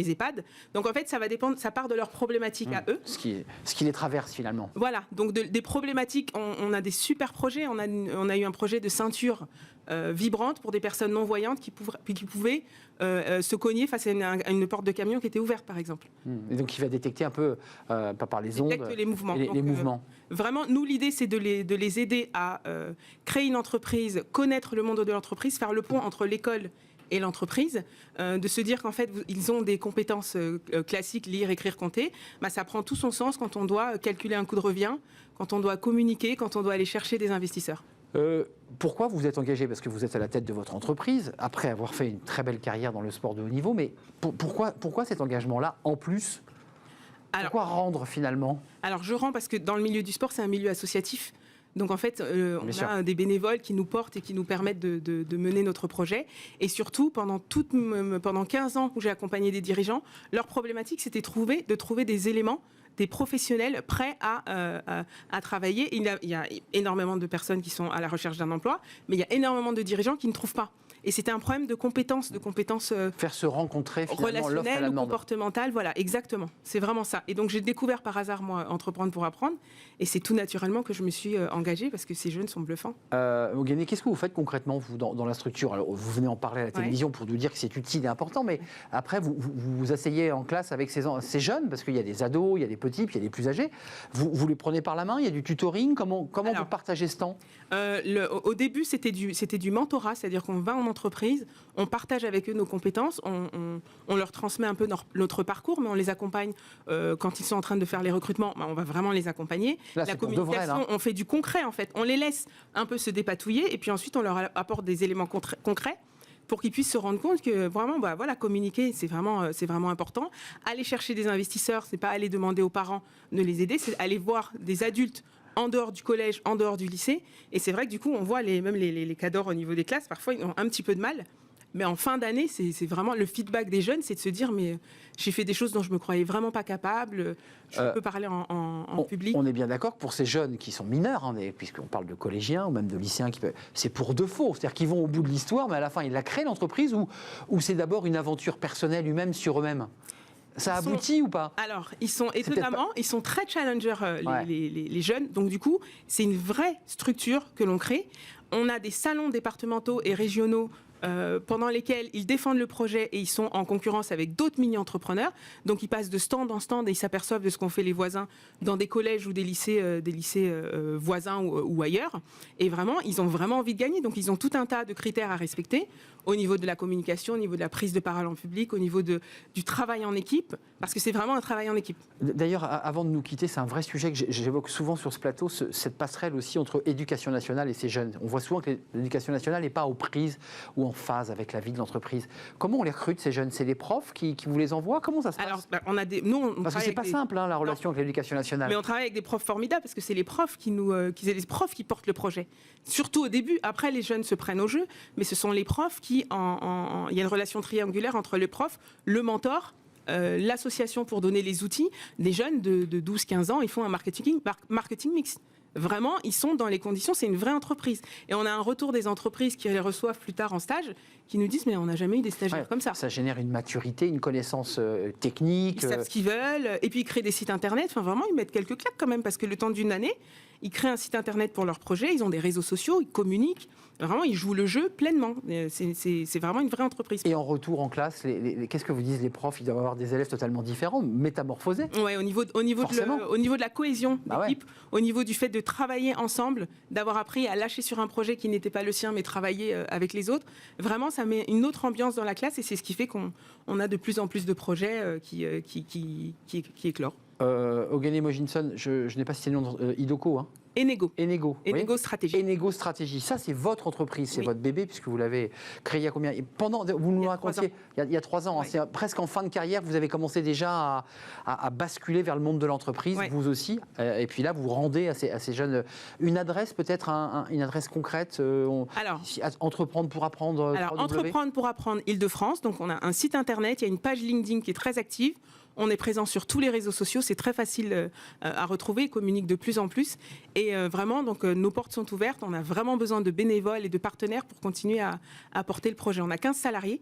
EHPAD. Donc en fait, ça va dépendre, ça part de leurs problématiques à eux. Ce qui les traverse finalement. Voilà, donc des problématiques, on a des super projets, on a eu un projet de ceinture vibrante pour des personnes non-voyantes qui pouvaient se cogner face à une porte de camion qui était ouverte, par exemple. Et donc, il va détecter un peu, pas par les ondes, les mouvements. Les mouvements. Vraiment, nous, l'idée, c'est de les aider à créer une entreprise, connaître le monde de l'entreprise, faire le pont entre l'école et l'entreprise, de se dire qu'en fait, ils ont des compétences classiques, lire, écrire, compter. Ça prend tout son sens quand on doit calculer un coût de revient, quand on doit communiquer, quand on doit aller chercher des investisseurs. Pourquoi vous êtes engagé ? Parce que vous êtes à la tête de votre entreprise, après avoir fait une très belle carrière dans le sport de haut niveau, mais pourquoi cet engagement-là en plus ? Pourquoi rendre finalement ? Alors je rends parce que dans le milieu du sport, c'est un milieu associatif. Donc en fait, on a des bénévoles qui nous portent et qui nous permettent de mener notre projet. Et surtout, pendant 15 ans où j'ai accompagné des dirigeants, leur problématique, c'était de trouver des éléments, des professionnels prêts à travailler. Il y a énormément de personnes qui sont à la recherche d'un emploi, mais il y a énormément de dirigeants qui ne trouvent pas. Et c'était un problème de compétences faire se rencontrer finalement relationnelles ou comportementales, voilà, exactement. C'est vraiment ça. Et donc j'ai découvert par hasard, moi, Entreprendre pour apprendre, et c'est tout naturellement que je me suis engagée parce que ces jeunes sont bluffants. Ogene, qu'est-ce que vous faites concrètement, vous, dans la structure ? Alors, vous venez en parler à la télévision pour nous dire que c'est utile et important, mais après, vous asseyez en classe avec ces jeunes, parce qu'il y a des ados, il y a des petits, puis il y a des plus âgés. Vous les prenez par la main, il y a du tutoring. Comment vous partagez ce temps ? Au début, c'était du mentorat, c'est-à-dire qu'on va en entreprise, on partage avec eux nos compétences, on leur transmet un peu notre parcours, mais on les accompagne quand ils sont en train de faire les recrutements. On va vraiment les accompagner. Là, la communication, on fait du concret en fait. On les laisse un peu se dépatouiller et puis ensuite on leur apporte des éléments concrets pour qu'ils puissent se rendre compte que vraiment, communiquer, c'est vraiment important. Aller chercher des investisseurs, c'est pas aller demander aux parents de les aider, c'est aller voir des adultes en dehors du collège, en dehors du lycée. Et c'est vrai que du coup, on voit même les cadors au niveau des classes, parfois, ils ont un petit peu de mal. Mais en fin d'année, c'est vraiment le feedback des jeunes, c'est de se dire, mais j'ai fait des choses dont je me croyais vraiment pas capable, je peux parler en public. On est bien d'accord que pour ces jeunes qui sont mineurs, hein, puisqu'on parle de collégiens ou même de lycéens, c'est pour de faux. C'est-à-dire qu'ils vont au bout de l'histoire, mais à la fin, ils la créent l'entreprise, ou c'est d'abord une aventure personnelle humaine sur eux-mêmes? Ça aboutit ou pas? Alors, ils sont étonnamment, ils sont très challengers, les jeunes. Donc, du coup, c'est une vraie structure que l'on crée. On a des salons départementaux et régionaux pendant lesquels ils défendent le projet et ils sont en concurrence avec d'autres mini-entrepreneurs. Donc, ils passent de stand en stand et ils s'aperçoivent de ce qu'ont fait les voisins dans des collèges ou des lycées voisins ou ailleurs. Et vraiment, ils ont vraiment envie de gagner. Donc, ils ont tout un tas de critères à respecter au niveau de la communication, au niveau de la prise de parole en public, au niveau du travail en équipe, parce que c'est vraiment un travail en équipe. D'ailleurs, avant de nous quitter, c'est un vrai sujet que j'évoque souvent sur ce plateau, cette passerelle aussi entre éducation nationale et ces jeunes. On voit souvent que l'éducation nationale n'est pas aux prises ou en phase avec la vie de l'entreprise. Comment on les recrute, ces jeunes? C'est les profs qui vous les envoient? Comment ça se passe? Alors, parce que c'est pas simple, hein, la relation avec l'éducation nationale. Mais on travaille avec des profs formidables, parce que c'est les profs qui portent le projet. Surtout au début. Après, les jeunes se prennent au jeu, mais ce sont les profs qui, il y a une relation triangulaire entre le prof, le mentor, l'association pour donner les outils. Les jeunes de 12-15 ans, ils font un marketing mix. Vraiment, ils sont dans les conditions, c'est une vraie entreprise. Et on a un retour des entreprises qui les reçoivent plus tard en stage, qui nous disent, mais on n'a jamais eu des stagiaires comme ça. Ça génère une maturité, une connaissance technique. Ils savent ce qu'ils veulent, et puis ils créent des sites internet. Enfin, vraiment, ils mettent quelques claques quand même, parce que le temps d'une année, ils créent un site internet pour leur projet, ils ont des réseaux sociaux, ils communiquent. Vraiment, ils jouent le jeu pleinement. C'est vraiment une vraie entreprise. Et en retour en classe, qu'est-ce que vous disent les profs? Ils doivent avoir des élèves totalement différents, métamorphosés. Oui, au niveau de la cohésion d'équipe, au niveau du fait de travailler ensemble, d'avoir appris à lâcher sur un projet qui n'était pas le sien, mais travailler avec les autres. Vraiment, ça met une autre ambiance dans la classe, et c'est ce qui fait qu'on a de plus en plus de projets qui éclorent. Ogene Mojinson, je n'ai pas cité le nom, Idoko, hein. Enego Stratégie. Enego Stratégie, ça c'est votre entreprise, c'est votre bébé, puisque vous l'avez créé il y a combien? Vous nous racontiez, il y a 3 ans, hein, c'est presque en fin de carrière, vous avez commencé déjà à basculer vers le monde de l'entreprise, vous aussi, et puis là vous rendez à ces jeunes une adresse, peut-être une adresse concrète, Entreprendre pour apprendre. Alors, Entreprendre pour apprendre Île-de-France, donc on a un site internet, il y a une page LinkedIn qui est très active. On est présent sur tous les réseaux sociaux, c'est très facile à retrouver, ils communiquent de plus en plus. Et vraiment, donc, nos portes sont ouvertes, on a vraiment besoin de bénévoles et de partenaires pour continuer à porter le projet. On a 15 salariés,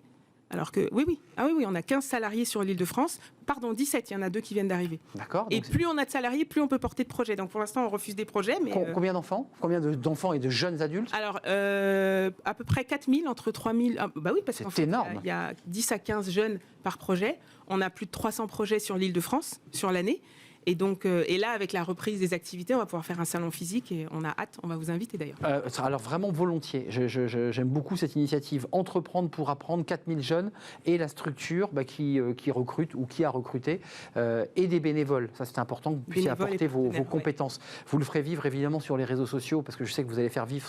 alors que, oui, on a 15 salariés sur l'Île-de-France. Pardon, 17, il y en a 2 qui viennent d'arriver. D'accord. Et plus on a de salariés, plus on peut porter de projets. Donc pour l'instant, on refuse des projets. Mais combien d'enfants? Combien d'enfants et de jeunes adultes? Alors, à peu près 4000, entre 3000... bah oui, parce qu'en fait, il y a 10 à 15 jeunes par projet. On a plus de 300 projets sur l'Île-de-France, sur l'année. Et donc, et là, avec la reprise des activités, on va pouvoir faire un salon physique et on a hâte, on va vous inviter d'ailleurs. Alors vraiment volontiers, j'aime beaucoup cette initiative, Entreprendre pour apprendre, 4000 jeunes et la structure qui recrute ou qui a recruté et des bénévoles. Ça c'est important que vous puissiez apporter vos compétences. Vous le ferez vivre évidemment sur les réseaux sociaux parce que je sais que vous allez faire vivre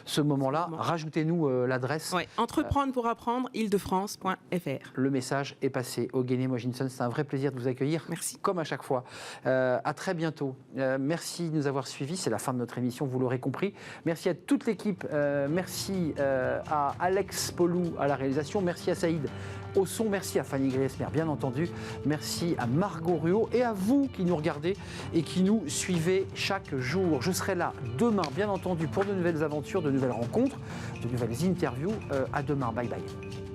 ce moment-là. Rajoutez-nous l'adresse. Entreprendre pour apprendre, île-de-france.fr. Le message est passé. Ogene Mojinson, c'est un vrai plaisir de vous accueillir. Merci. Comme à chaque fois. À très bientôt. Merci de nous avoir suivis. C'est la fin de notre émission, vous l'aurez compris. Merci à toute l'équipe. Merci à Alex Polou à la réalisation. Merci à Saïd au son. Merci à Fanny Griesmer, bien entendu. Merci à Margot Ruot et à vous qui nous regardez et qui nous suivez chaque jour. Je serai là demain, bien entendu, pour de nouvelles aventures, de nouvelles rencontres, de nouvelles interviews. À demain. Bye bye.